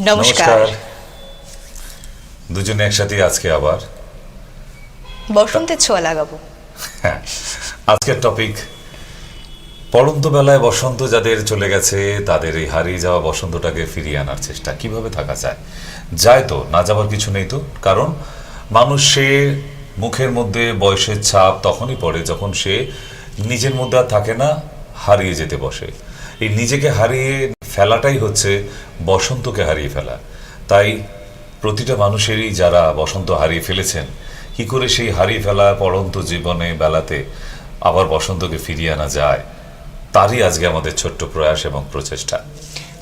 নমস্কার। দুজনে একসাথে আজকে আবার বসন্তের ছোঁয়া লাগাবো। হ্যাঁ, আজকের টপিক পড়ন্ত বেলায় বসন্ত যাদের চলে গেছে তাদের এই হারিয়ে যাওয়া বসন্তটাকে ফিরিয়ে আনার চেষ্টা কিভাবে থাকা যায়। যায় তো, না যাবার কিছু নেই তো, কারণ মানুষের মুখের মধ্যে বয়সের ছাপ তখনই পড়ে যখন সে নিজের মধ্যে আর থাকে না, হারিয়ে যেতে বসে। এই নিজেকে হারিয়ে ফেলাটাই হচ্ছে বসন্তকে হারিয়ে ফেলা। তাই প্রতিটা মানুষেরই যারা বসন্ত হারিয়ে ফেলেছেন, কি করে সেই হারিয়ে ফেলা পড়ন্ত জীবনে বেলাতে আবার বসন্তকে ফিরিয়ে আনা যায়, তারই আজকে আমাদের ছোট্ট প্রয়াস এবং প্রচেষ্টা।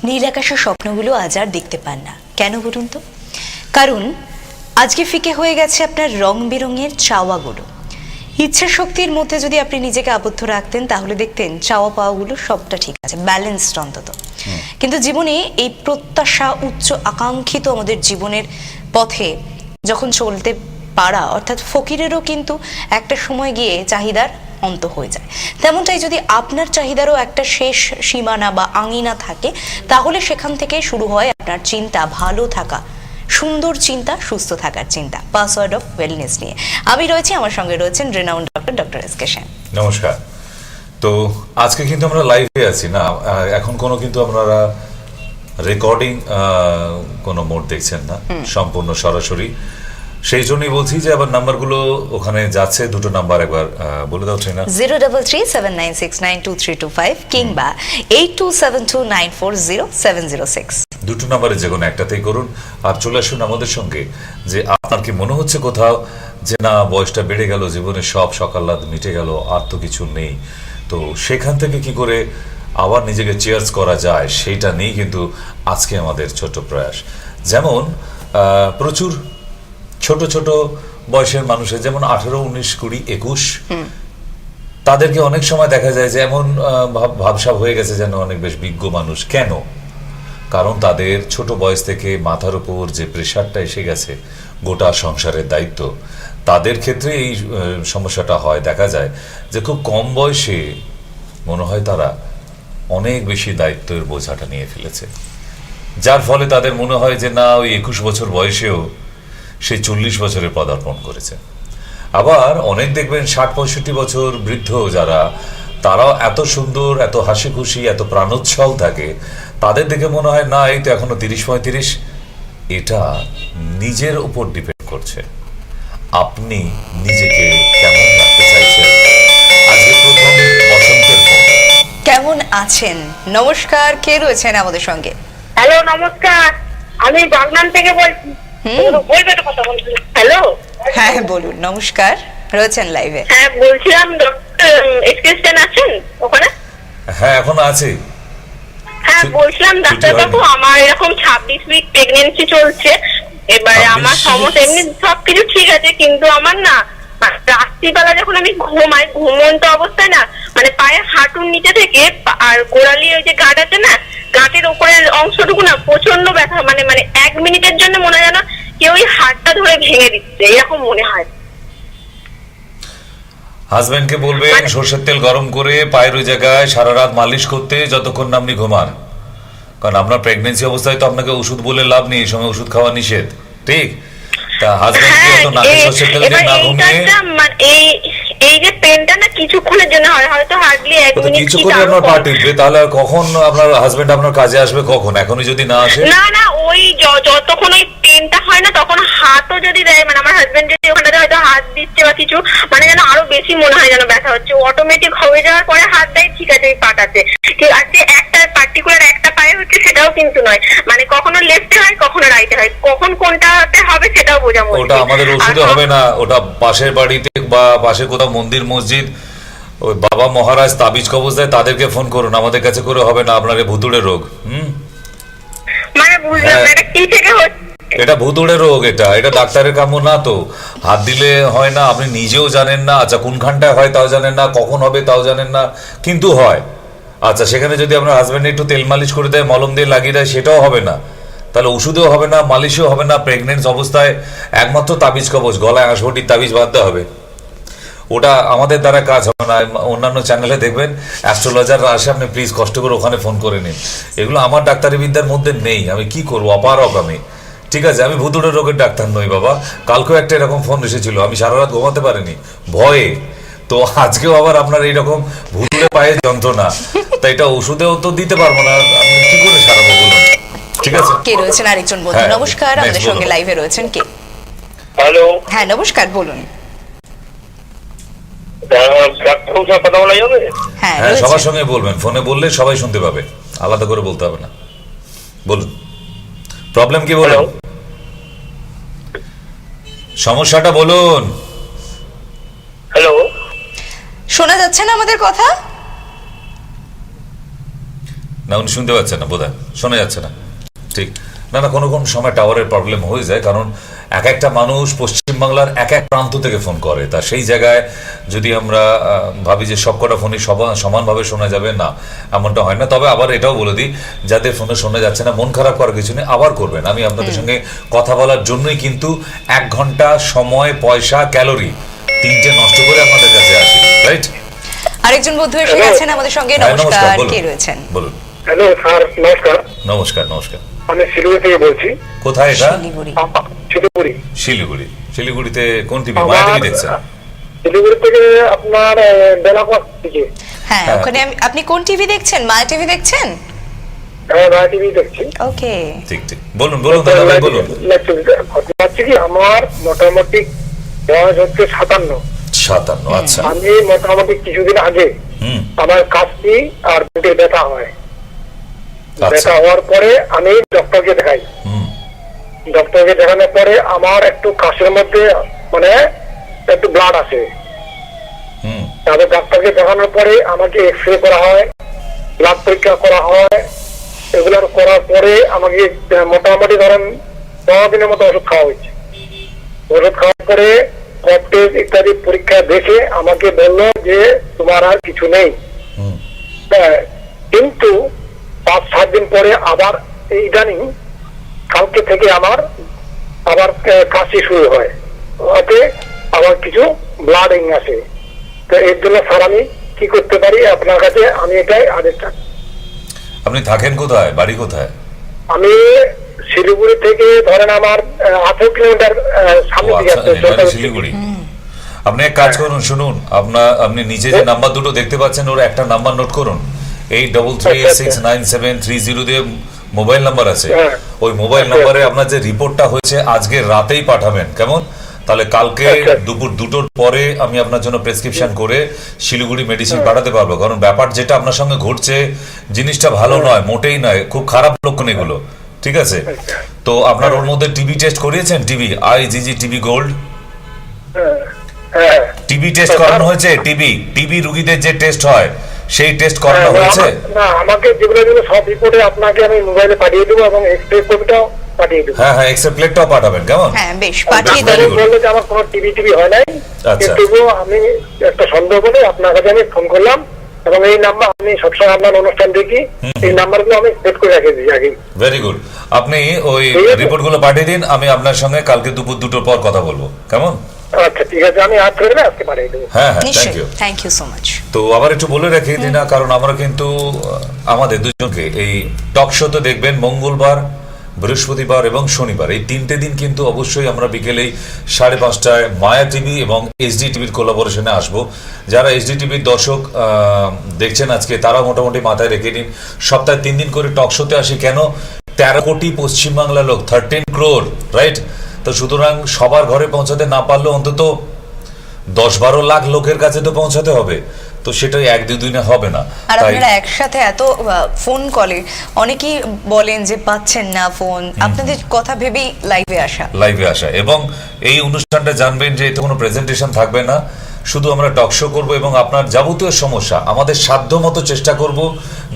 নীল আকাশের স্বপ্নগুলো আজ আর দেখতে পান না কেন বলুন তো? কারণ আজকে ফিকে হয়ে গেছে আপনার রং বেরঙের চাওয়াগুলো। ইচ্ছা শক্তির মধ্যে যদি আপনি নিজেকে আবদ্ধ রাখতেন তাহলে দেখতেন চাওয়া পাওয়াগুলো সবটা ঠিক আছে, ব্যালেন্সড অন্তত। কিন্তু জীবনে এই প্রত্যাশা, উচ্চ আকাঙ্ক্ষিত আমাদের জীবনের পথে যখন চলতে পারা, অর্থাৎ ফকিরেরও কিন্তু একটা সময় গিয়ে চাহিদার অন্ত হয়ে যায়। তেমনটাই যদি আপনার চাহিদারও একটা শেষ সীমানা বা আঙিনা থাকে, তাহলে সেখান থেকে শুরু হয় আপনার চিন্তা, ভালো থাকা, সুন্দর চিন্তা, সুস্থ থাকার চিন্তা, পাসওয়ার্ড অফ ওয়েলনেস নিয়ে আমি রয়েছি। আমার সঙ্গে রয়েছেন renowned doctor S K Sen. নমস্কার। তো আজকে কিন্তু আমরা লাইভে আছি না, এখন কোনো কিন্তু আপনারা রেকর্ডিং কোনো মোড দেখছেন না, সম্পূর্ণ সরাসরি। সেই জন্যই বলছি যে আবার নাম্বারগুলো ওখানে যাচ্ছে, দুটো নাম্বার একবার বলে দাও না। 03379692325 কিংবা 8272940706। দুটো নাম্বারে যে কোনো একটাতেই করুন। আর চলে আসুন আমাদের সঙ্গে। যে আপনার কি মনে হচ্ছে কোথাও যে না, বয়সটা বেড়ে গেল, জীবনে সব সকাল্লাদ মিটে গেল, আর তো কিছু নেই, তো সেখান থেকে কি করে আবার নিজেকে চেয়ার্স করা যায়, সেইটা নিয়েই কিন্তু আজকে আমাদের ছোট প্রয়াস। যেমন প্রচুর ছোট ছোট বয়সের মানুষের, যেমন 18, 19, 20, 21, তাদেরকে অনেক সময় দেখা যায় যে এমন ভাবসাব হয়ে গেছে যেন অনেক বেশ বিজ্ঞ মানুষ। কেন? কারণ তাদের ছোট বয়স থেকে মাথার উপর যে প্রেশারটা এসে গেছে, গোটা সংসারের দায়িত্ব, তাদের ক্ষেত্রে এই সমস্যাটা হয়। দেখা যায় যে খুব কম বয়সে মনে হয় তারা অনেক বেশি দায়িত্বের বোঝাটা নিয়ে ফেলেছে, যার ফলে তাদের মনে হয় যে না, ওই 21 বছর বয়সেও সে 40 বছরে পদার্পণ করেছে। আবার অনেক দেখবেন 60-65 বছর বৃদ্ধ যারা, তারাও এত সুন্দর, এত হাসি খুশি, এত প্রাণোচ্ছল থাকে, তাদের দেখে মনে হয় না, এই তো এখনো 30-35। এটা নিজের উপর ডিপেন্ড করছে, আপনি নিজেকে কেমন রাখতে চাইছেন। আজকে প্রথম বসন্তের পর কেমন আছেন? নমস্কার, কে রয়েছেন আমাদের সঙ্গে? হ্যালো, নমস্কার, আমি বাগনান থেকে বলছি। হ্যালো, হ্যাঁ বলুন। নমস্কার, রয়েছেন লাইভে। হ্যাঁ বলছিলাম, ডক্টর এসকেস্টেন আছেন ওখানে? হ্যাঁ, এখন আছে। হ্যাঁ বলছিলাম ডাক্তার বাবু, আমার এরকম 26 উইক প্রেগন্যান্সি চলছে। এবারে আমার সমস্যা এমনি সবকিছু ঠিক আছে, কিন্তু আমার না রাত্রিবেলা যখন আমি ঘুমাই, ঘুমন্ত অবস্থায় না, মানে পায়ের হাঁটুর নিচে থেকে আর গোড়ালি ওই যে গাঁট আছে না, গাঁটের উপরের অংশটুকু না প্রচন্ড ব্যথা, মানে 1 মিনিটের জন্য মনে হয় যেন কেউ ওই হাড়টা ধরে ভেঙে দিচ্ছে, এরকম মনে হয়। হাজবেন্ডকে বলবেন সরষের তেল গরম করে পায়ের ওই জায়গায় সারা রাত মালিশ করতে, যতক্ষণ না আপনি ঘুমান। কারণ আপনার প্রেগনেন্সি অবস্থায় তো আপনাকে ওষুধ বলে লাভ নেই, এই সময় ওষুধ খাওয়া নিষেধ, ঠিক? তা হাজবেন্ডকে অত নাকে সরষের তেল দিয়ে না ঘুমিয়ে, এই যে পেনটা না কিছুক্ষণের জন্য হয়, হয়তো হার্ডলি 1 মিনিট। কিছুক্ষণ আপনার পা টিপবে, তাহলে কখন আপনার হাজবেন্ড আপনার কাজে আসবে? কখন? এখনই যদি না আসে? না, ওই যতক্ষণ ওই পেনটা হয় না, তখন হাতও যদি দেয়, মানে আমার হাজবেন্ড যদি ওখানে হয়তো হাত দিচ্ছে বা কিছু, মানে যেন আরো বেশি মনে হয় যেন ব্যথা হচ্ছে। অটোমেটিক হয়ে যাওয়ার পরে হাত দেয়, ঠিক আছে পাটাতে, ঠিক আছে, একটা পার্টিকুলার একটা পায়ে হচ্ছে সেটাও কিন্তু নয়, মানে কখনো লেফটে হয়, কখনো রাইটে হয়, কখন কোনটাতে হবে সেটাও বোঝা মুশকিল। ওটা আমাদের ওষুধে হবে না, ওটা পাশের বাড়িতে বা পাশে কোথাও মন্দির মসজিদ, ওই বাবা মহারাজ তাবিজ কবজ দেয়, তাদেরকে ফোন করুন, আমাদের কাছে করে হবে না আপনার ভুতুড়ে রোগ। মানে বুঝলাম এটা কি থেকে হচ্ছে? এটা ভুতুড়ে রোগ, এটা ডাক্তারের কাম্য না। তো হাত দিলে হয় না, আপনি নিজেও জানেন না। আচ্ছা, কোনখানটায় হয় তাও জানেন না, কখন হবে তাও জানেন না, কিন্তু হয়। আচ্ছা, সেখানে যদি আপনার হাজবেন্ড একটু তেল মালিশ করে দেয়, মলম দিয়ে লাগিয়ে দেয়, সেটাও হবে না। তাহলে ওষুধেও হবে না, মালিশও হবে না। প্রেগনেন্স অবস্থায় একমাত্র তাবিজ কবজ, গলায় আঁশবটির তাবিজ বাঁধতে হবে। ওটা আমাদের দ্বারা কাজ হবে না। অন্যান্য চ্যানেলে দেখবেন অ্যাস্ট্রোলজাররা আসে, আপনি প্লিজ কষ্ট করে ওখানে ফোন করে নিন। এগুলো আমার ডাক্তারি বিদ্যার মধ্যে নেই, আমি কি করবো, অপারক আমি। ঠিক আছে, আমি ভুতুড়ে রোগের ডাক্তার নই বাবা। কালকেও একটা এরকম ফোন এসেছিল, আমি সারা রাত ঘুমাতে পারিনি ভয়ে। তো আজকেও আবার আপনার এইরকম ভুতুড়ে পায়ে যন্ত্রণা, তাই এটা ওষুধেও তো দিতে পারবো না, আমি কি করে সারাবো বলুন। ঠিক আছে, কে রয়েছেন আরেকজন বন্ধু? হ্যাঁ, নমস্কার, next আমাদের সঙ্গে বলুন। লাইভে রয়েছেন কে? হ্যালো, হ্যাঁ নমস্কার, বলুন। ডাক্তারবাবুর সাথে কথা বলা যাবে? হ্যাঁ হ্যাঁ সবার রয়েছেন। সঙ্গে বলবেন, ফোনে বললে সবাই শুনতে পাবে, আলাদা করে বলতে হবে না। বলুন, প্রবলেম কি বলুন, হ্যালো, সমস্যাটা বলুন। হ্যালো, শোনা যাচ্ছে না আমাদের কথা? না উনি শুনতে পাচ্ছেন না বোধহয়, শোনা যাচ্ছে না। ঠিক, না না কোনো কোনো সময় টাওয়ারের প্রবলেম হয়ে যায়, কারণ এক একটা মানুষ পশ্চিমবাংলার এক এক প্রান্ত থেকে ফোন করে। তা সেই জায়গায় যদি আমরা ভাবি যে সবকটা ফোনই সমানভাবে শোনা যাবে, না এমনটা হয় না। তবে আবার এটাও বলে দিই, যাদের ফোনে শোনা যাচ্ছে না মন খারাপ করার কিছু নেই, আবার করবেন। আমি আপনাদের সঙ্গে কথা বলার জন্যই কিন্তু 1 ঘন্টা সময়, পয়সা, ক্যালোরি তিনটে নষ্ট করে আপনাদের কাছে আসি, রাইট? আরেকজন বন্ধু এসে Hello. গেছেন আমাদের সঙ্গে। হ্যাঁ, নমস্কার, বলুন। কে রয়েছেন? বলুন। হ্যালো স্যার, নমস্কার। নমস্কার। নমস্কার। আমি শিলিগুড়ি থেকে বলছি। কোথায় এটা? শিলিগুড়ি। শিলিগুড়ি। শিলিগুড়ি। শিলিগুড়িতে কোন টিভি? মায়া টিভি দেখছেন? শিলিগুড়ি থেকে আপনার বেলাপাস থেকে। হ্যাঁ, হ্যাঁ। ওখানে আপনি কোন টিভি দেখছেন? মায়া টিভি দেখছেন? হ্যাঁ, মায়া টিভি দেখছি। ওকে। ঠিক ঠিক, বলুন বলুন দাদা ভাই বলুন। ঘটনা হচ্ছে কি, আমার মোটামুটি বয়স হচ্ছে 57। 57, আচ্ছা। আমি মোটামুটি কিছুদিন আগে হুম, আমার কাশি আর বুকে ব্যথা হয়। আচ্ছা। ব্যথা হওয়ার পরে আমি ডক্টরকে দেখাই। হুম, ডক্টরকে দেখানোর পরে আমার একটু কাশির মধ্যে মানে একটু ব্লাড আসে। হুম, তারপর ডাক্তারকে দেখানোর পরে আমাকে এক্সরে করা হয়, ব্লাড পরীক্ষা করা হয়। এগুলো করার পরে আমাকে মোটামুটি ধরেন 10 দিনের মতো ওষুধ খাওয়া হয়েছে। ওষুধ খাওয়ার পরে ব্লাড টেস্ট ইত্যাদি পরীক্ষা দেখে আমাকে বললো যে তোমার আর কিছু নেই। হুম, হ্যাঁ, কিন্তু 5-7 দিন পরে আবার ইদানিং কালকে থেকে আমার আবার কাশি শুরু হয়, ওতে আবার কিছু ব্লাডিং আসে। তো এর জন্য স্যার আমি কি করতে পারি আপনার কাছে, আমি এটাই আদেশ চাচ্ছি। আপনি থাকেন কোথায়, বাড়ি কোথায়? আমি শিলিগুড়ি থেকে ধরেন আমার 18 কিলোমিটার সামনে ও, দিকে আচ্ছা, আছে। এবারে শিলিগুড়ি। আপনি এক কাজ করুন, শুনুন, আপনি নিচে যে নাম্বার দুটো দেখতে পাচ্ছেন ওর একটা নাম্বার নোট করুন। 83369730 দিয়ে মোবাইল নাম্বার আছে। হ্যাঁ। ওই মোবাইল নাম্বারে আপনার যে রিপোর্টটা হয়েছে আজকে রাতেই পাঠাবেন, কেমন? তাহলে কালকে আচ্ছা। দুপুর 2টোর পরে আমি আপনার জন্য প্রেসক্রিপশন করে শিলিগুড়ি মেডিসিন পাঠাতে পারবো। কারণ ব্যাপার যেটা আপনার সঙ্গে ঘটছে জিনিসটা ভালো নয়, মোটেই নয়, খুব খারাপ লক্ষণ এগুলো। ঠিক আছে, তো আপনার ওর মধ্যে টিবি টেস্ট করিয়েছেন? টিবি, IgG টিবি গোল্ড হ্যাঁ, টিবি টেস্ট করানো হয়েছে? টিবি রোগীদের যে টেস্ট হয় সেই টেস্ট করানো হয়েছে? না, আমাকে যেগুলো সব রিপোর্টে আপনাকে আমি মোবাইলে পাঠিয়ে দেবো এবং এক্সরে কপিটাও পাঠিয়ে দেবো। হ্যাঁ হ্যাঁ, এক্সট্রা প্লেটটাও পাঠাবেন, কেমন? হ্যাঁ বেশ, পাঠিয়ে very দিন। good. বললো যে আমার কোনো টিভি হয় নাই, আচ্ছা। কিন্তু আমি একটা সন্দেহ করে আপনার কাছে আমি ফোন করলাম এবং এই নাম্বার আমি সবসময় আপনার অনুষ্ঠান দেখি, এই নাম্বারগুলো আমি সেট করে রেখেছি আগে। ভেরি গুড, আপনি ওই ঠিক আছে। রিপোর্টগুলো পাঠিয়ে দিন, আমি আপনার সঙ্গে কালকে দুপুর 2টোর পর কথা বলবো, কেমন? আচ্ছা ঠিক আছে, আমি আজ করে আজকে পাঠিয়ে দেবো। হ্যাঁ হ্যাঁ, থ্যাংক নিশ্চয়ই, you. Thank you so much. তো আবার একটু বলে রেখে দিই না, কারণ আমরা কিন্তু আমাদের দুজনকে এই টক শোতে দেখবেন মঙ্গলবার, বৃহস্পতিবার এবং শনিবার, এই 3টে দিন কিন্তু অবশ্যই আমরা বিকেলেই 5:30টায় মায়া টিভি এবং HD টিভির কোলাবোরেশনে আসবো। যারা HD টিভির দর্শক দেখছেন আজকে, তারা মোটামুটি মাথায় রেখে নিন, সপ্তাহে 3 দিন করে টক শোতে আসি। কেন? 13 কোটি পশ্চিমবাংলা লোক, 13 crore, রাইট? তো সুতরাং সবার ঘরে পৌঁছাতে না পারলেও অন্তত 10-12 লাখ লোকের কাছে তো পৌঁছাতে হবে। তো সেটাই 1-2 দিনে হবে না। আর তাই আপনারা একসাথে এত ফোন কলে, অনেকেই বলেন যে পাচ্ছেন না ফোন, আপনাদের কথা ভেবেই লাইভে আসা। এবং এই অনুষ্ঠানটা জানবেন যে এতে কোনো প্রেজেন্টেশন থাকবে না, শুধু আমরা টক শো করবো এবং আপনার যাবতীয় সমস্যা আমাদের সাধ্য মতো চেষ্টা করব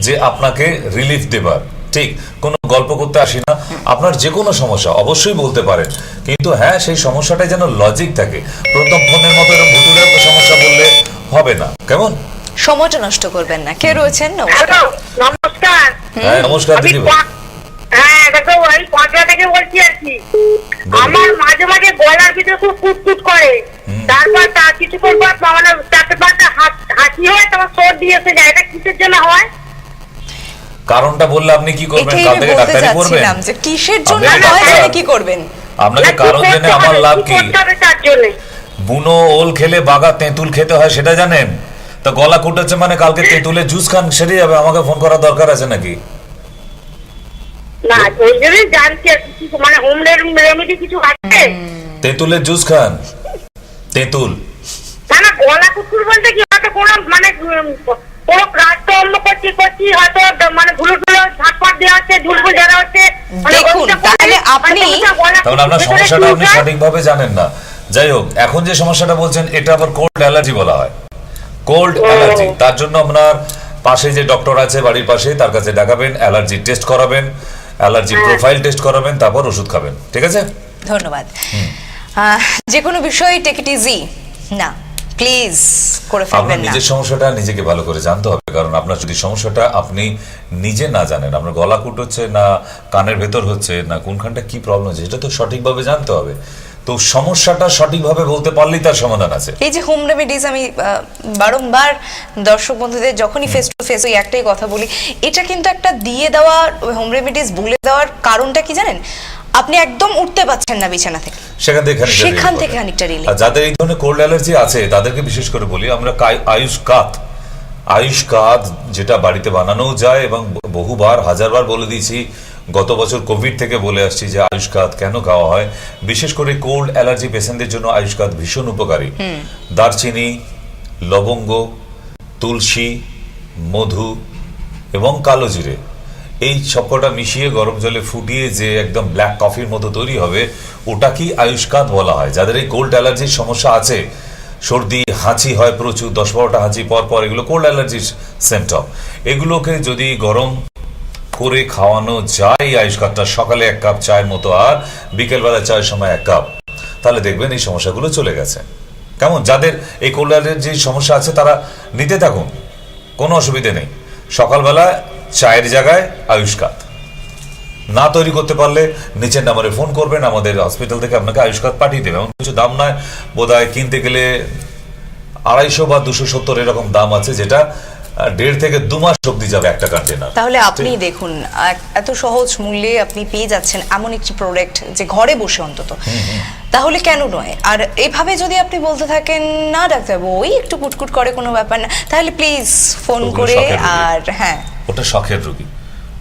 যে আপনাকে রিলিফ দেবার। ঠিক, কোনো গল্প করতে আসি না, আপনার যে কোনো সমস্যা অবশ্যই বলতে পারেন, কিন্তু হ্যাঁ সেই সমস্যাটাই যেন লজিক থাকে। প্রথম ফোনের মতো এরকম ভুতুড়ে সমস্যা বললে হবে না, কেমন? সময়টা নষ্ট করবেন না। কে রয়েছেন? নমস্কার। হ্যালো, নমস্কার। হ্যাঁ নমস্কার আমি দিদি। হ্যাঁ দেখো, আমি পাঁচটা থেকে বলছি আর কি। আমার মাঝে মাঝে গলার ভিতরে খুব কুটকুট করে, তারপর তার কিছুক্ষণ পর মানে চারটে পাঁচটা হাঁচি হয়, তোমার সর্দি এসে যায়। এটা কিসের জন্য হয়? কারণটা বললে আপনি কি করবেন? এটাই কাল আমি থেকে বলতে ডাক্তারি করবেন? চাচ্ছিলাম যে কিসের জন্য আপনি হয় ডাক্তার। সেটা কি করবেন? আপনাকে কারণ জেনে আমার লাভ কি? করতে হবে তার জন্য? বুনো ওল খেলে বাগা তেঁতুল খেতে হয় সেটা জানেন? তা গলা কুটাচ্ছে মানে কালকে তেঁতুলের জুস খান, সেরে যাবে। আমাকে ফোন করার দরকার আছে নাকি? না, ওই জন্যই জানছি আর কিছু, মানে হোম রেমেডি কিছু আছে? তেঁতুলের জুস খান, তেঁতুল। না না, গলা কুকুর বলতে কি, হয়তো কোনো মানে কোনো কাজ তো অন্য করছি হয়তো, মানে ধুলো ঝাটপাট দেওয়া হচ্ছে, ঝুলফুল দেওয়া হচ্ছে। মানে দেখুন, ওইটা তাহলে মানে আপনি- তাহলে আপনার সমস্যাটা আপনি সঠিকভাবে জানেন না। যাই হোক, এখন যে সমস্যাটা বলছেন এটা আবার কোল্ড অ্যালার্জি বলা হয়। কোল্ড অ্যালার্জি, তার জন্য আপনার পাশে যে ডক্টর আছে বাড়ির পাশে, তার কাছে দেখাবেন, অ্যালার্জি টেস্ট করাবেন, অ্যালার্জি প্রোফাইল টেস্ট করাবেন, তারপর ওষুধ খাবেন। ঠিক আছে? ধন্যবাদ। যে কোনো বিষয় টেক ইট ইজি না, প্লিজ করে আপনার ফেলবেন না। নিজের সমস্যাটা নিজেকে ভালো করে জানতে হবে, কারণ আপনার যদি সমস্যাটা আপনি নিজে না জানেন, আপনার গলা কুট হচ্ছে না কানের ভেতর হচ্ছে না কোনখানটা কি প্রবলেম হচ্ছে, এটা তো সঠিকভাবে জানতে হবে। তো সমস্যাটা সঠিকভাবে বলতে পারলেই তার সমাধান আছে। এই যে হোম রেমেডিজ, আমি বারংবার দর্শক বন্ধুদের যখনই ফেস টু ফেস ওই একটাই কথা বলি, এটা কিন্তু একটা দিয়ে দেওয়া হোম রেমেডিজ বলে দেওয়ার কারণটা কি জানেন? আপনি একদম উঠতে পারছেন না বিছানা থেকে, সেখান থেকে খানিকটা রিলিফ। আর যাদের এই ধরনের কোল্ড অ্যালার্জি আছে তাদেরকে বিশেষ করে বলি আমরা আয়ুষ কাত যেটা বাড়িতে বানানো যায়, এবং বহুবার হাজারবার বলে দিয়েছি, গত বছর কোভিড থেকে বলে আসছি যে আয়ুষ কাত কেন খাওয়া হয়। বিশেষ করে কোল্ড অ্যালার্জি পেশেন্টদের জন্য আয়ুষ কাত ভীষণ উপকারী। দারচিনি, লবঙ্গ, তুলসী, মধু এবং কালো জিরে, এই সবকটা মিশিয়ে গরম জলে ফুটিয়ে যে একদম ব্ল্যাক কফির মতো তৈরি হবে, ওটাকেই আয়ুষ্কাত বলা হয়। যাদের এই কোল্ড অ্যালার্জির সমস্যা আছে, সর্দি হাঁচি হয় প্রচুর, 10-12টা হাঁচি পর পর, এগুলো কোল্ড অ্যালার্জির সিমটম। এগুলোকে যদি গরম করে খাওয়ানো যায় আয়ুষ্কাতটা, সকালে 1 কাপ চায়ের মতো আর বিকেলবেলা চায়ের সময় 1 কাপ, তাহলে দেখবেন এই সমস্যাগুলো চলে গেছে। কেমন? যাদের এই কোল্ড অ্যালার্জির সমস্যা আছে তারা নিতে থাকুন, কোনো অসুবিধে নেই। সকালবেলা চায়ের জায়গায় আয়ুষ্কাত না তৈরি করতে পারলে নিচের নাম্বারে ফোন করবেন, আমাদের হসপিটাল থেকে আপনাকে আয়ুষ্কাত পাঠিয়ে দেবে। এমন কিছু দাম নয়, বোধহয় কিনতে গেলে 250 বা 270 এরকম দাম আছে, যেটা 1.5 থেকে 2 মাস অব্দি যাবে একটা কন্টেনার। তাহলে আপনি দেখুন, এত সহজ মূল্যে আপনি পেয়ে যাচ্ছেন এমন একটি প্রোডাক্ট যে ঘরে বসে অন্তত, তাহলে কেন নয়? আর এভাবে যদি আপনি বলতে থাকেন না ডাক্তারবাবু ওই একটু কুটকুট করে, কোনো ব্যাপার না, তাহলে প্লিজ ফোন ওগুলো করে। শখের রোগী। আর হ্যাঁ, ওটা শখের রোগী,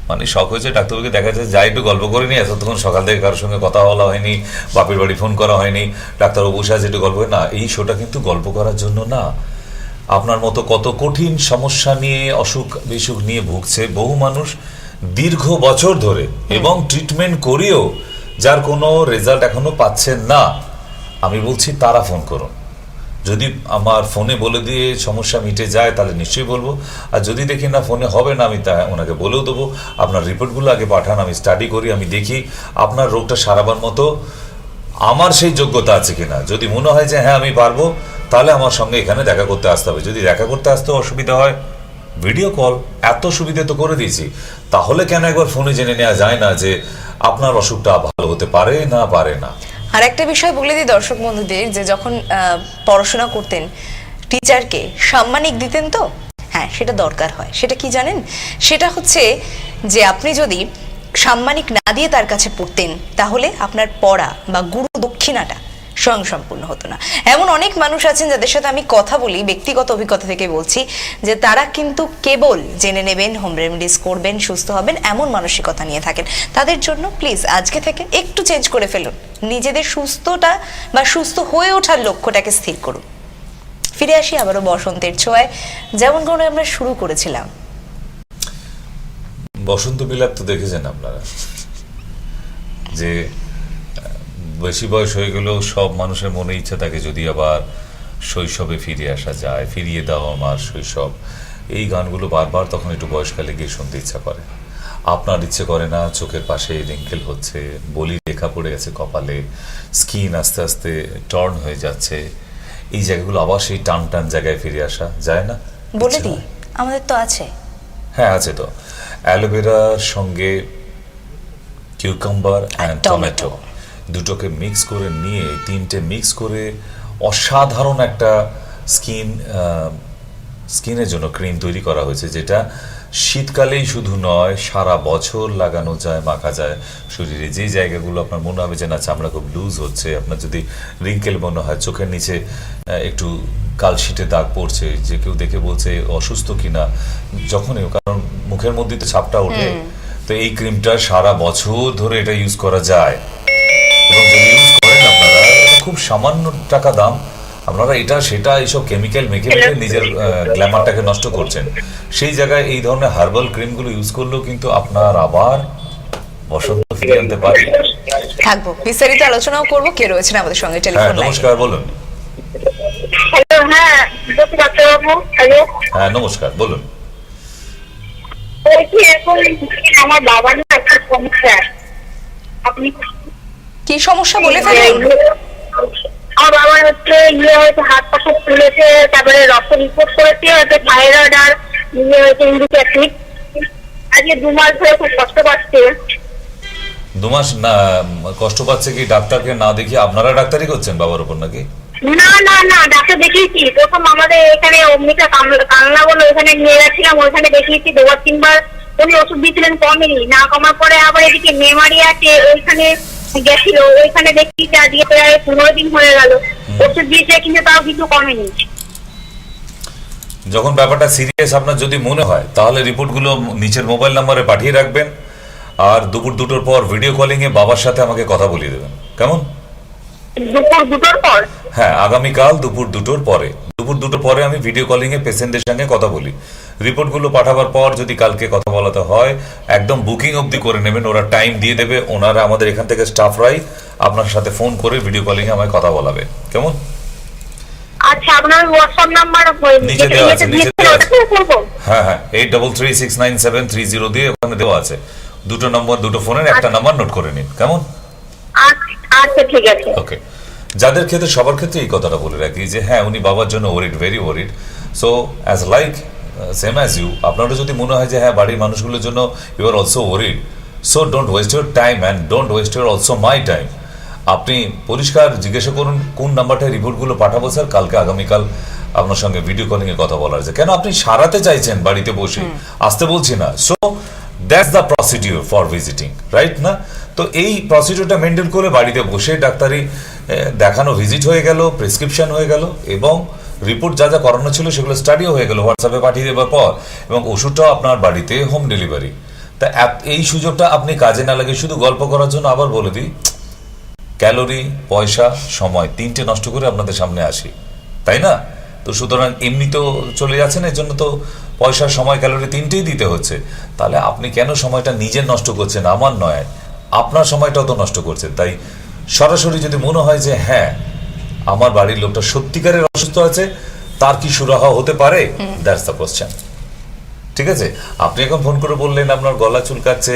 মানে শখ হয়েছে ডাক্তারবাবুকে দেখা যায়, যাই একটু গল্প করে নিয়ে এতক্ষণ সকাল থেকে কারোর সঙ্গে কথা বলা হয়নি, বাপের বাড়ি ফোন করা হয়নি, ডাক্তারবাবু বসে আছে একটু গল্প না। এই শোটা কিন্তু গল্প করার জন্য না। আপনার মতো কত কঠিন সমস্যা নিয়ে, অসুখ বিসুখ নিয়ে ভুগছে বহু মানুষ দীর্ঘ বছর ধরে, এবং ট্রিটমেন্ট করেও যার কোনো রেজাল্ট এখনো পাচ্ছেন না, আমি বলছি তারা ফোন করুন। যদি আমার ফোনে বলে দিয়ে সমস্যা মিটে যায় তাহলে নিশ্চয়ই বলবো, আর যদি দেখি না ফোনে হবে না, আমি তা ওনাকে বলেও দেবো। আপনার রিপোর্টগুলো আগে পাঠান, আমি স্টাডি করি, আমি দেখি আপনার রোগটা সারাবার মতো আমার সেই যোগ্যতা আছে কিনা। যদি মনে হয় যে হ্যাঁ আমি পারবো, তাহলে আমার সঙ্গে এখানে দেখা করতে আসতে হবে। যদি দেখা করতে আসতেও অসুবিধা হয়, ভিডিও কল, এত সুবিধে তো করে দিয়েছি, তাহলে কেন একবার ফোনে জেনে নেওয়া যায় না যে আপনার অসুখটা ভালো হতে পারে না পারে না। আর একটা বিষয় বলে দিই দর্শক বন্ধুদের, যে যখন পড়াশোনা করতেন টিচারকে সাম্মানিক দিতেন তো, হ্যাঁ সেটা দরকার হয়। সেটা কি জানেন? সেটা হচ্ছে যে আপনি যদি সাম্মানিক না দিয়ে তার কাছে পড়তেন, তাহলে আপনার পড়া বা গুরু দক্ষিণাটা স্বয়ংসম্পূর্ণ হতো না। এমন অনেক মানুষ আছেন যাদের সাথে আমি কথা বলি, ব্যক্তিগত অভিজ্ঞতা থেকে বলছি, যে তারা কিন্তু কেবল জেনে নেবেন, হোম রেমেডিস করবেন, সুস্থ হবেন, এমন মানসিকতা নিয়ে থাকেন। তাদের জন্য প্লিজ আজকে থেকে একটু চেঞ্জ করে ফেলুন, নিজেদের সুস্থতা বা সুস্থ হয়ে ওঠার লক্ষ্যটাকে স্থির করুন। ফিরে আসি আবারও বসন্তের ছোঁয়ায়, যেমন করে আমরা শুরু করেছিলাম। বসন্ত বিলাপ তো দেখেছেন আপনারা, যে বেশি বয়স হয়ে গেলেও সব মানুষের মনে ইচ্ছা থাকে যদি আবার শৈশবে ফিরে আসা যায়, ফিরিয়ে দাও আমার শৈশব। এই গানগুলো বারবার তখন একটু বয়সকালে গিয়ে শুনতে ইচ্ছা করে। আপনার ইচ্ছে করে না? চোখের পাশে রিঙ্কেল হচ্ছে, বলি রেখা পড়ে গেছে কপালে, স্কিন আস্তে আস্তে টর্ন হয়ে যাচ্ছে, এই জায়গাগুলো আবার সেই টান টান জায়গায় ফিরে আসা যায় না? বলে দিই, আমাদের তো আছে। হ্যাঁ আছে তো। অ্যালোভেরার সঙ্গে কিউকাম্বার অ্যান্ড টমেটো দুটোকে মিক্স করে নিয়ে, 3টে মিক্স করে অসাধারণ একটা স্কিনের জন্য ক্রিম তৈরি করা হয়েছে, যেটা শীতকালেই শুধু নয়, সারা বছর লাগানো যায়, মাখা যায় শরীরে। যেই জায়গাগুলো আপনার মনে হবে যে না চামড়া খুব লুজ হচ্ছে, আপনার যদি রিঙ্কেল মনে হয়, চোখের নিচে একটু কালশিটে দাগ পড়ছে, যে কেউ দেখে বলছে অসুস্থ কিনা, যখনই, কারণ মুখের মধ্যে তো ছাপটা ওঠে, তো এই ক্রিমটা সারা বছর ধরে এটা ইউজ করা যায়। এবং যদি ইউজ করেন আপনারা, এটা খুব সামান্য টাকা দাম, আপনারা এটা সেটা এইসব কেমিক্যাল মেখে মেখে নিজের গ্ল্যামারটাকে নষ্ট করছেন। সেই জায়গায় এই ধরনের হার্বাল ক্রিমগুলো ইউজ করলেও কিন্তু আপনার আবার বসন্ত ফিরে আনতে পারে। থাকবো, বিস্তারিত আলোচনাও করবো। কে রয়েছেন আমাদের সঙ্গে হ্যাঁ, টেলিফোন লাইনে? নমস্কার, বলুন। হ্যালো, হ্যাঁ ডাক্তারবাবু, হ্যালো। হ্যাঁ, নমস্কার, বলুন। বলছি এখন আমার বাবার না একটা সমস্যা। আপনি কি সমস্যা বলে ফেলুন। আমার বাবার হচ্ছে হয়তো হাত পা সব ফুলেছে, তারপরে রক্ত রিপোর্ট করেছে, হয়তো থাইরয়েড আর হয়তো ইউরিক অ্যাসিড। আজকে 2 মাস ধরে খুব কষ্ট পাচ্ছে। 2 মাস না কষ্ট পাচ্ছে কি? ডাক্তারকে না দেখিয়ে আপনারা ডাক্তারি করছেন বাবার উপর নাকি? না না না, ডাক্তার দেখিয়েছি। প্রথম আমাদের এখানে অমনিকা কালনা বলে ওখানে নিয়ে গেছিলাম, ওইখানে দেখিয়েছি 2-3 বার। উনি ওষুধ দিয়েছিলেন, কমেনি। না কমার পরে আবার এদিকে মেমারি আছে, ওইখানে গেছিল, ওইখানে দেখিয়েছি। আজকে প্রায় 15 দিন হয়ে গেল ওষুধ দিয়েছে, কিন্তু তাও কিছু কমেনি। যখন ব্যাপারটা সিরিয়াস আপনার যদি মনে হয়, তাহলে রিপোর্টগুলো নিচের মোবাইল নাম্বারে পাঠিয়ে রাখবেন, আর দুপুর 2টোর পর ভিডিও কলিং এ বাবার সাথে আমাকে কথা বলিয়ে দেবেন, কেমন? দুপুর 2টোর পর? হ্যাঁ, আগামীকাল দুপুর 2টোর পরে। দুপুর 2টোর পরে আমি ভিডিও কলিং এ পেশেন্টদের সঙ্গে কথা বলি। রিপোর্টগুলো পাঠাবার পর যদি কালকে কথা বলাতে হয়, একদম বুকিং অবধি করে নেবেন, ওরা টাইম দিয়ে দেবে। ওনারা আমাদের এখান থেকে স্টাফরাই আপনার সাথে ফোন করে ভিডিও কলিং এ আমায় কথা বলাবে, কেমন? আচ্ছা, আপনার হোয়াটসঅ্যাপ নাম্বার নিচে দেওয়া আছে, নিচে দেওয়া আছে। হ্যাঁ হ্যাঁ, 83369730 দিয়ে ওখানে দেওয়া আছে। 2টো নম্বর, 2টো ফোনের একটা নাম্বার নোট করে নিন, কেমন? আচ্ছা, ঠিক আছে। ওকে। যাদের ক্ষেত্রে, সবার ক্ষেত্রে এই কথাটা বলে রাখি যে হ্যাঁ, উনি বাবার জন্য worried, very worried. So as like same as you, আপনারও যদি মনে হয় যে হ্যাঁ বাড়ির মানুষগুলোর জন্য you are also worried, so don't waste your time and don't waste your also my time. আপনি পরিষ্কার জিজ্ঞাসা করুন কোন নাম্বারটায় রিপোর্টগুলো পাঠাবো স্যার, কালকে আগামীকাল আপনার সঙ্গে ভিডিও কলিং এ কথা বলার আছে। কেন আপনি সারাতে চাইছেন বাড়িতে বসে, আসতে বলছি না। So that's the procedure for visiting, right না? তো এই প্রসিডিউরটা মেনটেন করে বাড়িতে বসে ডাক্তারি দেখানো, ভিজিট হয়ে গেল, প্রেসক্রিপশন হয়ে গেল, এবং রিপোর্ট যা যা করানো ছিল সেগুলো স্টাডিও হয়ে গেল হোয়াটসঅ্যাপে পাঠিয়ে দেওয়ার পর, এবং ওষুধটাও আপনার বাড়িতে হোম ডেলিভারি। তা এই সুযোগটা আপনি কাজে না লাগে শুধু গল্প করার জন্য, আবার বলে দিই, ক্যালোরি, পয়সা, সময় 3টে নষ্ট করে আপনাদের সামনে আসি, তাই না? তো সুতরাং এমনি তো চলে যাচ্ছেন, এর জন্য তো পয়সা, সময়, ক্যালোরি 3টেই দিতে হচ্ছে। তাহলে আপনি কেন সময়টা নিজের নষ্ট করছেন? আমার নয়, আপনার সময়টাও তো নষ্ট করছেন। তাই সরাসরি যদি মনে হয় যে হ্যাঁ আমার বাড়ির লোকটা সত্যিকারের অসুস্থ আছে, তার কি সুরাহা হতে পারে, দ্যাটস দ্য কোশ্চেন। ঠিক আছে? আপনি এখন ফোন করে বললেন আপনার গলা চুলকাচ্ছে,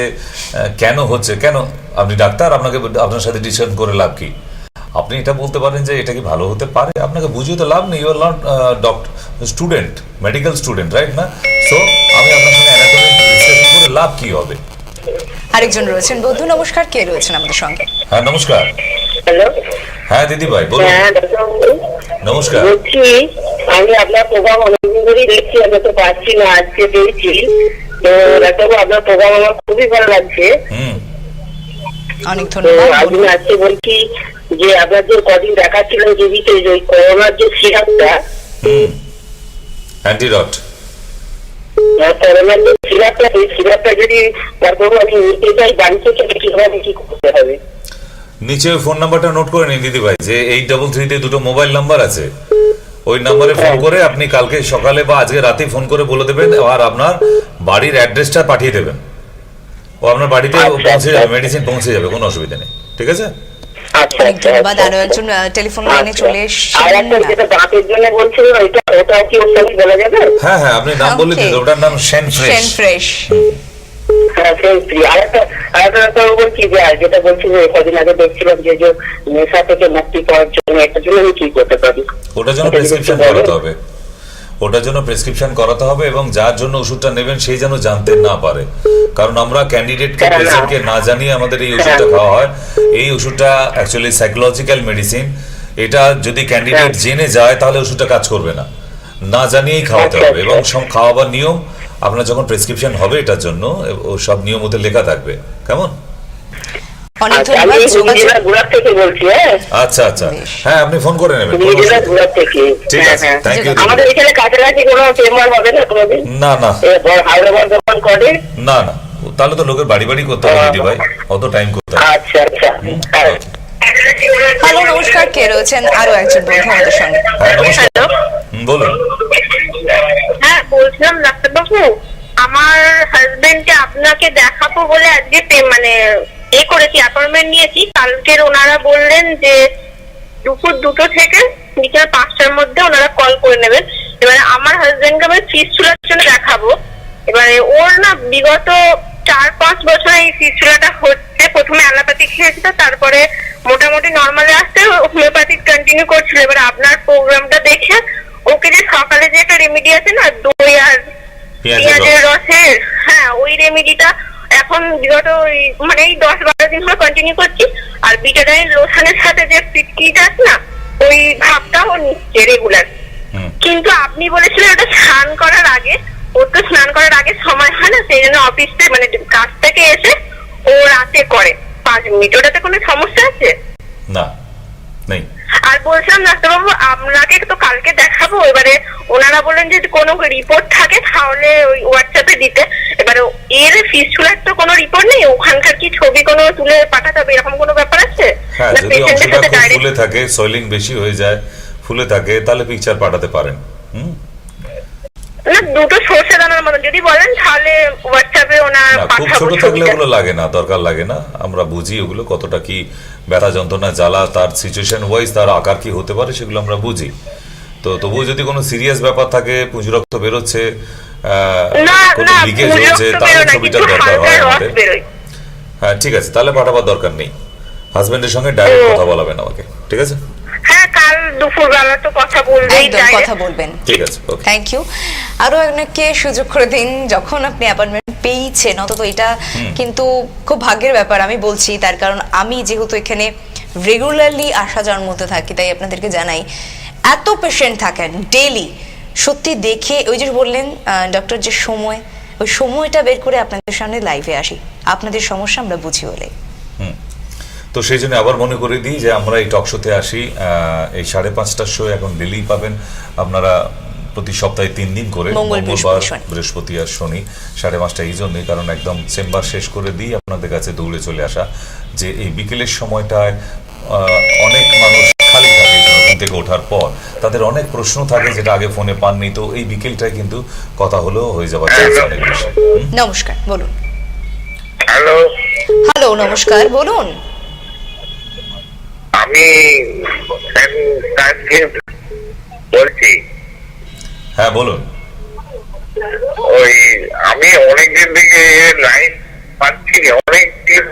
কেন হচ্ছে? কেন? আপনি ডাক্তার, আপনার সাথে ডিসকাশন করে লাভ কি? আপনি এটা বলতে পারেন যে এটা কি ভালো হতে পারে, আপনাকে বুঝিয়ে তো লাভ নেই, you are not doctor, student, medical student, right না? সো আমি আপনার সঙ্গে অ্যানাটমি ডিসকাশন করে লাভ কি হবে? আরেকজন রয়েছেন। বন্ধু নমস্কার, কে রয়েছেন আমাদের সঙ্গে? হ্যাঁ, নমস্কার। হ্যালো, হ্যাঁ দিদি ভাই, বলুন। হ্যাঁ ডাক্তারবাবু, নমস্কার। বলছি আমি আপনার প্রোগ্রাম অনেকদিন ধরেই দেখছি, আমি তো পারছি না, আজকে পেয়েছি। তো ডাক্তারবাবু, আপনার প্রোগ্রাম আমার খুবই ভালো লাগছে। অনেক তো ধন্যবাদ। আমি আজকে বলছি যে আপনার যে কদিন দেখাচ্ছিলেন টিভিতে, যে করোনার যে সিরাপটা, অ্যান্টিডট, করোনার যে সিরাপটা, এই সিরাপটা যদি ডাক্তারবাবু আমি নিতে চাই বাড়িতে, কিভাবে কি করতে হবে? নিচে ফোন নাম্বারটা নোট করে নিন দিদি ভাই, যে 833 তে 2টো মোবাইল নাম্বার আছে, ওই নাম্বারে ফোন করে আপনি কালকে সকালে বা আজকে রাতে ফোন করে বলে দেবেন, আর আপনার বাড়ির অ্যাড্রেসটা পাঠিয়ে দেবেন। ও আপনার বাড়িতে পৌঁছে যাবে, মেডিসিন পৌঁছে যাবে, কোনো অসুবিধা নেই। ঠিক আছে? অনেক ধন্যবাদ। আরো একজন টেলিফোন লাইনে চলে আর এসেছেন। একটা যেটা দাঁতের জন্য বলছিলেন, ওটাও কি ওর সঙ্গে বলা যাবে? হ্যাঁ হ্যাঁ, আপনি নাম বললে Okay. ওটার নাম শেন শেন ফ্রেশ। ফ্রেশ। হ্যাঁ, সেই আরেকটা ডাক্তারবাবু বলছি যে যেটা বলছি যে কদিন আগে দেখছিলাম যে নেশা থেকে মুক্তি পাওয়ার জন্য একটা জন্য আমি কি করতে পারি? ওটার জন্য প্রেসক্রিপশন করাতে হবে, ওটার জন্য প্রেসক্রিপশন করাতে হবে, এবং যার জন্য ওষুধটা নেবেন সেই যেন জানতে না পারে। কারণ আমরা ক্যান্ডিডেটকে, পেশেন্টকে না জানিয়ে আমাদের এই ওষুধটা খাওয়া হয়। এই ওষুধটা অ্যাকচুয়ালি সাইকোলজিক্যাল মেডিসিন। এটা যদি ক্যান্ডিডেট জেনে যায় তাহলে ওষুধটা কাজ করবে না, না জানিয়েই খাওয়াতে হবে। এবং খাওয়াবার নিয়ম আপনার যখন প্রেসক্রিপশন হবে এটার জন্য ও সব নিয়ম ওতে লেখা থাকবে। কেমন? অনেক আমি ধন্যবাদ। যোগাযোগ গুড়ার থেকে বলছি। আচ্ছা আচ্ছা, হ্যাঁ আপনি ফোন করে নেবেন। গুড়ার থেকে। ঠিক আছে, থ্যাংক ইউ। আমাদের এখানে কাছাকাছি কোনো চেম্বার হবে না কোনোদিন? না না হাওড়া বর্ধমান করে? না না, তাহলে তো লোকের বাড়ি বাড়ি করতে হবে দিদি ভাই, অত টাইম করতে হবে। আচ্ছা আচ্ছা। হ্যালো, নমস্কার, কে রয়েছেন? আরো একজন বন্ধু আমাদের সঙ্গে। হ্যাঁ নমস্কার, বলুন। হ্যাঁ বলছিলাম ডাক্তারবাবু, আমার হাজবেন্ডকে আপনাকে দেখাবো বলে আজকে মানে করেছি, অ্যাপয়েন্টমেন্ট নিয়েছি। কালকের ওনারা বললেন যে দুপুর 2টো থেকে বিকেল 5টার মধ্যে ওনারা কল করে নেবেন। এবারে আমার হাজবেন্ডকে আমি ফিস্টুলার জন্য দেখাবো। এবারে ওর না বিগত 4-5 বছর এই ফিস্টুলাটা হচ্ছে। প্রথমে অ্যালোপ্যাথিক খেয়েছিল, তারপরে মোটামুটি নর্মালে আসতে হোমিওপ্যাথিক কন্টিনিউ করছিল। এবার আপনার প্রোগ্রামটা দেখে ওকে যে সকালে যে একটা রেমেডি আছে না, দই আর পেঁয়াজের রসের, হ্যাঁ ওই রেমেডিটা এখন বিগত মানে এই 10-12 দিন ধরে কন্টিনিউ করছি। আর বিটাডাইন লোশনের সাথে যে ফিটকিটা আছে না, ওই ভাবটাও নিচ্ছে রেগুলার। কিন্তু আপনি বলেছিলেন ওটা স্নান করার আগে, ওর তো স্নান করার আগে সময় হয় না, সেই জন্য অফিসে মানে কাজ থেকে এসে ও রাতে করে 5 মিনিট। ওটাতে কোনো সমস্যা আছে? না, নেই। আর বলছিলাম ডাক্তারবাবু, আপনাকে তো কালকে দেখাবো। এবারে ওনারা বললেন যে কোনো রিপোর্ট থাকে তাহলে ওই হোয়াটসঅ্যাপে দিতে। এবারে এর ফিস্টুলার তো কোনো রিপোর্ট নেই, ওখানকার কি ছবি কোনো তুলে পাঠাতে হবে, এরকম কোনো ব্যাপার আছে? হ্যাঁ, যদি অংশটা খুব ফুলে থাকে, সোয়েলিং বেশি হয়ে যায়, ফুলে থাকে, তাহলে পিকচার পাঠাতে পারেন। না, দুটো সর্ষে দানার মতন যদি বলেন তাহলে হোয়াটসঅ্যাপে ওনার খুব ছোট থাকলে ওগুলো লাগে না, দরকার লাগে না। আমরা বুঝি ওগুলো কতটা কি ব্যথা যন্ত্রণা জ্বালা, তার সিচুয়েশন ওয়াইজ তার আকার কি হতে পারে সেগুলো আমরা বুঝি। তো তবুও যদি কোনো সিরিয়াস ব্যাপার থাকে, পুঁজ রক্ত বেরোচ্ছে, কোনো লিকেজ হচ্ছে, তাহলে ছবিটার দরকার হয় আমাদের। হ্যাঁ ঠিক আছে, তাহলে পাঠাবার দরকার নেই। হাজবেন্ডের সঙ্গে ডাইরেক্ট কথা বলাবেন আমাকে, ঠিক আছে? হ্যাঁ, কাল দুপুরবেলা তো কথা বলবেই, কথা বলবেন। ঠিক আছে, ওকে, থ্যাংক ইউ। আরো অনেককে সুযোগ করে দিন, যখন আপনি অ্যাপয়েন্টমেন্ট পেয়েছেন, অন্তত এটা কিন্তু খুব ভাগ্যের ব্যাপার। আমি বলছি তার কারণ আমি যেহেতু এখানে রেগুলারলি আসা যাওয়ার মধ্যে থাকি, তাই আপনাদেরকে জানাই, এত পেশেন্ট থাকেন ডেইলি, সত্যি দেখে ওই যে বললেন ডক্টর, যে সময়, ওই সময়টা বের করে আপনাদের সামনে লাইভে আসি, আপনাদের সমস্যা আমরা বুঝি বলে। তো সেই জন্য আবার মনে করে দিই যে আমরা এই টক শোতে আসি, এই 5:30টার শো এখন ডেলি পাবেন আপনারা, প্রতি সপ্তাহে 3 দিন করে, মঙ্গলবার, বৃহস্পতি আর শনি 5:30 এই জন্যই, কারণ একদম চেম্বার শেষ করে দিই আপনাদের কাছে দৌড়ে চলে আসা। যে এই বিকেলের সময়টায় অনেক মানুষ খালি থাকে ঘুম থেকে ওঠার পর, তাদের অনেক প্রশ্ন থাকে যেটা আগে ফোনে পাননি। তো এই বিকেলটায় কিন্তু কথা হলেও হয়ে যাবার চান্স অনেক বেশি। নমস্কার, বলুন। হ্যালো হ্যালো, নমস্কার, বলুন। আমি বলছি। হ্যাঁ বলুন। ওই আমি অনেকদিন থেকে লাইন পাচ্ছি, অনেকদিন,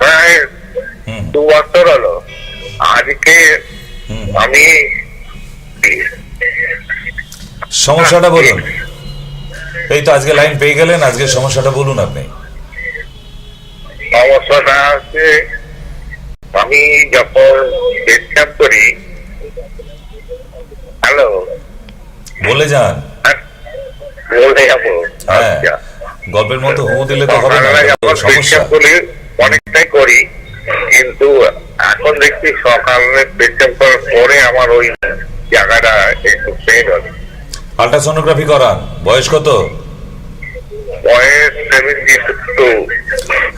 প্রায় 2 বছর হলো। আজকে আমি সমস্যাটা বলুন। এই তো আজকে লাইন পেয়ে গেলেন, আজকে সমস্যাটা বলুন আপনি। সমস্যাটা আছে, আমি যখন পেশাব করি, হ্যালো বলে যান। বলে যাবো, হ্যাঁ, গল্পের মতো হুমো দিলে তো হবে না, সমস্যা। অনেকটাই করি, কিন্তু এখন দেখছি সকালে পেশাব করার পরে আমার ওই জায়গাটা একটু পেন হবে। আল্ট্রাসোনোগ্রাফি করান। বয়স কত? বয়স 72।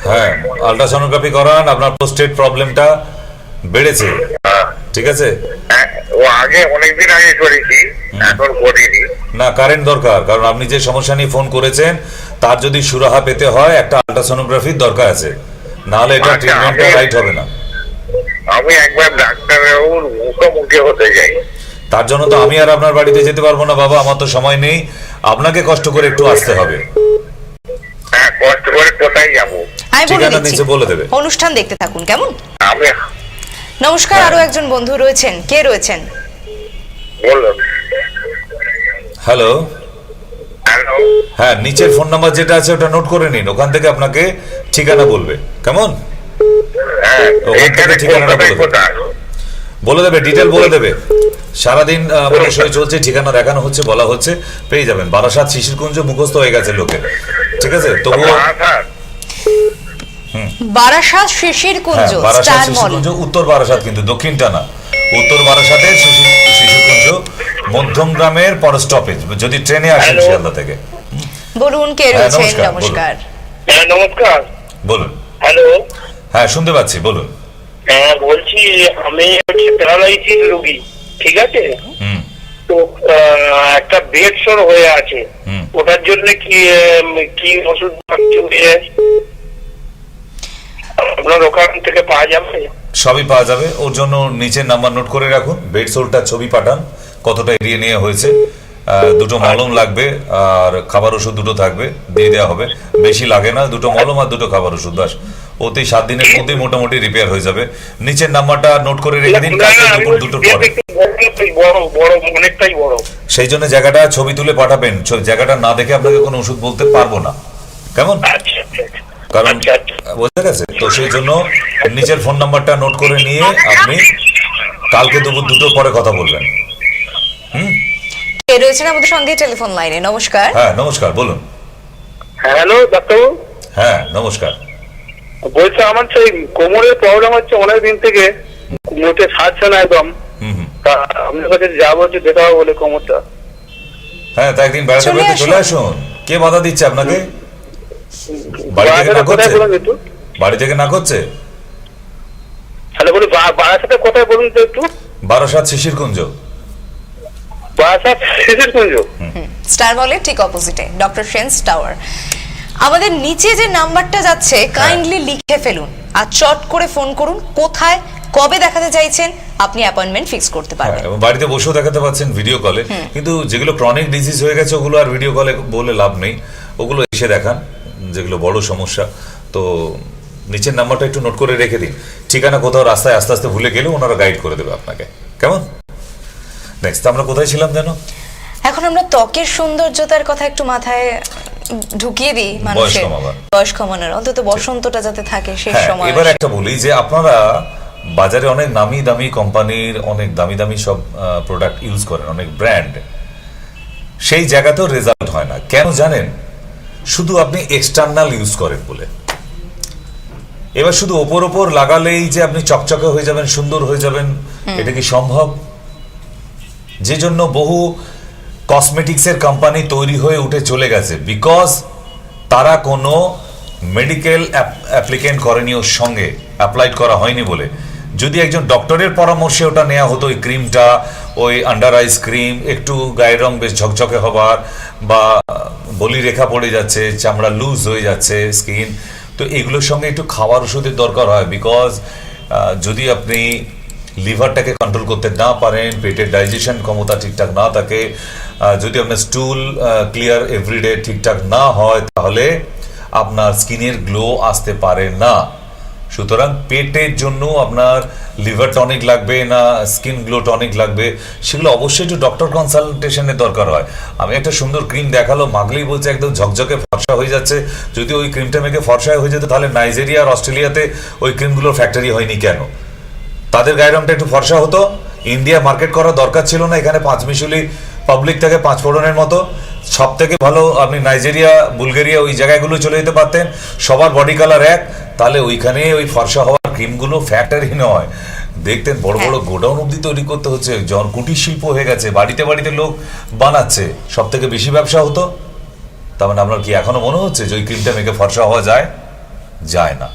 হ্যাঁ, আল্ট্রাসোনোগ্রাফি করান, আপনার প্রোস্টেট প্রবলেমটা বেড়েছে, ঠিক আছে? ও আগে অনেকদিন আগে করেছি, এখন করিনি। না, কারেন্ট দরকার, কারণ আপনি যে সমস্যা নিয়ে ফোন করেছেন তার যদি সুরাহা পেতে হয় একটা আল্ট্রাসোনোগ্রাফির দরকার আছে, নাহলে এটা ট্রিটমেন্টটা রাইট হবে না। আমি একবার ডাক্তারের মুখোমুখি হতে যাই, তার জন্য তো আমি আর আপনার বাড়িতে যেতে পারবো না বাবা, আমার তো সময় নেই, আপনাকে কষ্ট করে একটু আসতে হবে। হ্যাঁ, কষ্ট করে কোথায় যাবো? আমি বলে ঠিকানা দিচ্ছি, নিচে বলে দেবে। অনুষ্ঠান দেখতে থাকুন, কেমন? আমি নমস্কার, আরো একজন বন্ধু রয়েছেন, কে রয়েছেন? বলুন। হ্যালো। হ্যালো। হ্যাঁ, নিচের ফোন নাম্বার যেটা আছে ওটা নোট করে নিন, ওখান থেকে আপনাকে ঠিকানা বলবে, কেমন? হ্যাঁ, ওখান থেকে ঠিকানাটা বলে দেবে। বলে দেবে, ডিটেল বলে দেবে। সারাদিন সই চলছে, ঠিকানা দেখানো হচ্ছে, বলা হচ্ছে, পেয়ে যাবেন। বারাসাত শিশিরকুঞ্জ মুখস্থ হয়ে গেছে লোকের, ঠিক আছে? তবুও বারাসাত শিশিরকুঞ্জ, বারাসাত স্টার মল। শিশিরকুঞ্জ উত্তর বারাসাত, কিন্তু দক্ষিণটা না। উত্তর বারাসাতের শিশিরকুঞ্জ মধ্যম গ্রামের পর স্টপেজ, যদি ট্রেনে আসেন শিয়ালদা থেকে। বলুন কে হ্যাঁ, রয়েছেন? নমস্কার, নমস্কার। হ্যাঁ নমস্কার। বলুন। হ্যালো। হ্যাঁ, শুনতে পাচ্ছি, বলুন। হ্যাঁ বলছি, আমি হচ্ছে প্যারালাইসিস রোগী, ঠিক আছে? হুম। তো একটা বেড শোর হয়ে আছে, ওটার জন্য কি কি ওষুধ আপনার ওখান থেকে পাওয়া যাবে? সবই পাওয়া যাবে। ওর জন্য নিচের নাম্বার নোট করে রাখুন, বেড সোলটার ছবি পাঠান, কতটা এরিয়ে নেওয়া হয়েছে। দুটো মলম লাগবে আর খাবার ওষুধ দুটো থাকবে, দিয়ে দেওয়া হবে। বেশি লাগে না, দুটো মলম আর দুটো খাবার ওষুধ, বাস। ওতেই 7 দিনের মধ্যেই মোটামুটি রিপেয়ার হয়ে যাবে। নিচের নাম্বারটা নোট করে রেখে দিন, কালকে দুপুর 2টোর পরে। অনেকটাই বড়, সেই জন্য জায়গাটা ছবি তুলে পাঠাবেন। জায়গাটা না দেখে আপনাকে কোনো ওষুধ বলতে পারবো না, কেমন? কারণ বোঝা গেছে তো, সেই জন্য নিচের ফোন নাম্বারটা নোট করে নিয়ে আপনি কালকে দুপুর 2টোর পরে কথা বলবেন। কে রয়েছেন আমাদের সঙ্গে টেলিফোন লাইনে? নমস্কার। হ্যাঁ নমস্কার, বলুন। হ্যালো ডাক্তারবাবু। হ্যাঁ নমস্কার। বলছি আমার সেই কোমরের প্রবলেম হচ্ছে অনেকদিন থেকে, মোটে ছাড়ছে না একদম। তা আপনার কাছে যাবো, হচ্ছে দেখাবো বলে কোমরটা। হ্যাঁ, তা একদিন বেড়াতে বেড়াতে চলে আসুন। কে বাধা দিচ্ছে আপনাকে? বাড়ি থেকে না করছে? বাড়ি থেকে না করছে? হ্যালো বলি, বারাসাতে কোথায় বলুন তো একটু? বারাসাত শিশিরকুঞ্জ। বারাসাত শিশিরকুঞ্জ, স্টার মলের ঠিক অপোজিটে ডক্টর সেন্স টাওয়ার। আমাদের নিচে যে নাম্বারটা যাচ্ছে কাইন্ডলি লিখে ফেলুন আর চট করে ফোন করুন। কোথায় কবে দেখাতে চাইছেন আপনি অ্যাপয়েন্টমেন্ট ফিক্স করতে পারবেন। এবং বাড়িতে বসেও দেখাতে পাচ্ছেন ভিডিও কলে। কিন্তু যেগুলো ক্রনিক ডিজিজ হয়ে গেছে ওগুলো আর ভিডিও কলে বলে লাভ নেই, ওগুলো এসে দেখান, যেগুলো বড় সমস্যা। তো নিচের নাম্বারটা একটু নোট করে রেখে দিন। ঠিকানা কোথাও রাস্তায় আস্তে আস্তে ভুলে গেলে ওনারা গাইড করে দেবে আপনাকে, কেমন? নেক্সট আমরা কোথায় ছিলাম যেন? এখন আমরা ত্বকের সৌন্দর্যতার কথা একটু মাথায় ঢুকিয়ে দিই, মানুষের বয়স কমানোর, অন্তত বসন্তটা যাতে থাকে শেষ সময়। এবার একটা বলি যে আপনারা বাজারে অনেক নামি দামি কোম্পানির অনেক দামি দামি সব প্রোডাক্ট ইউজ করেন, অনেক ব্র্যান্ড, সেই জায়গাতেও রেজাল্ট হয় না। কেন জানেন? শুধু আপনি এক্সটার্নাল ইউজ করেন বলে। এবার শুধু ওপর ওপর লাগালেই যে আপনি চকচকে হয়ে যাবেন, সুন্দর হয়ে যাবেন, এটা কি সম্ভব? যে জন্য বহু কসমেটিক্সের কোম্পানি তৈরি হয়ে উঠে চলে গেছে, বিকজ তারা কোনো মেডিকেল অ্যাপ্লিকেন্ট করেনি, ওর সঙ্গে অ্যাপ্লাইড করা হয়নি বলে। যদি একজন ডক্টরের পরামর্শে ওটা নেওয়া হতো, ওই ক্রিমটা, ওই আন্ডার আইস ক্রিম, একটু গায়ের রং বেশ ঝকঝকে হবার, বা বলি রেখা পড়ে যাচ্ছে, চামড়া লুজ হয়ে যাচ্ছে স্কিন, তো এগুলোর সঙ্গে একটু খাওয়ার ওষুধের দরকার হয়। বিকজ যদি আপনি লিভারটাকে কন্ট্রোল করতে না পারেন, পেটের ডাইজেশন ক্ষমতা ঠিকঠাক না থাকে, যদি আপনার স্টুল ক্লিয়ার এভরিডে ঠিকঠাক না হয়, তাহলে আপনার স্কিনের গ্লো আসতে পারে না। সুতরাং পেটের জন্য আপনার লিভার টনিক লাগবে না স্কিন গ্লো টনিক লাগবে, সেগুলো অবশ্যই একটু ডক্টর কনসালটেশনের দরকার হয়। আমি একটা সুন্দর ক্রিম দেখালো, মাগলেই বলছে একদম ঝকঝকে ফর্সা হয়ে যাচ্ছে। যদি ওই ক্রিমটা মেখে ফর্সা হয়ে যেত, তাহলে নাইজেরিয়া আর অস্ট্রেলিয়াতে ওই ক্রিমগুলোর ফ্যাক্টরি হয়নি কেন? তাদের গায়ের রংটা একটু ফর্সা হতো, ইন্ডিয়া মার্কেট করার দরকার ছিল না। এখানে পাঁচমিশুলি পাবলিক থেকে 5 ফোড়নের মতো। সব থেকে ভালো আপনি নাইজেরিয়া, বুলগেরিয়া, ওই জায়গাগুলো চলে যেতে পারতেন, সবার বডি কালার এক, তাহলে ওইখানে ওই ফর্সা হওয়ার ক্রিমগুলো ফ্যাক্টরি নয়। দেখতেন বড় বড় গোডাউন অব্দি তৈরি করতে হচ্ছে, কুটির শিল্প হয়ে গেছে, বাড়িতে বাড়িতে লোক বানাচ্ছে, সব থেকে বেশি ব্যবসা হতো। তার মানে আপনার কি এখনো মনে হচ্ছে যে ওই ক্রিমটা মেখে ফর্সা হওয়া যায়? যায় না।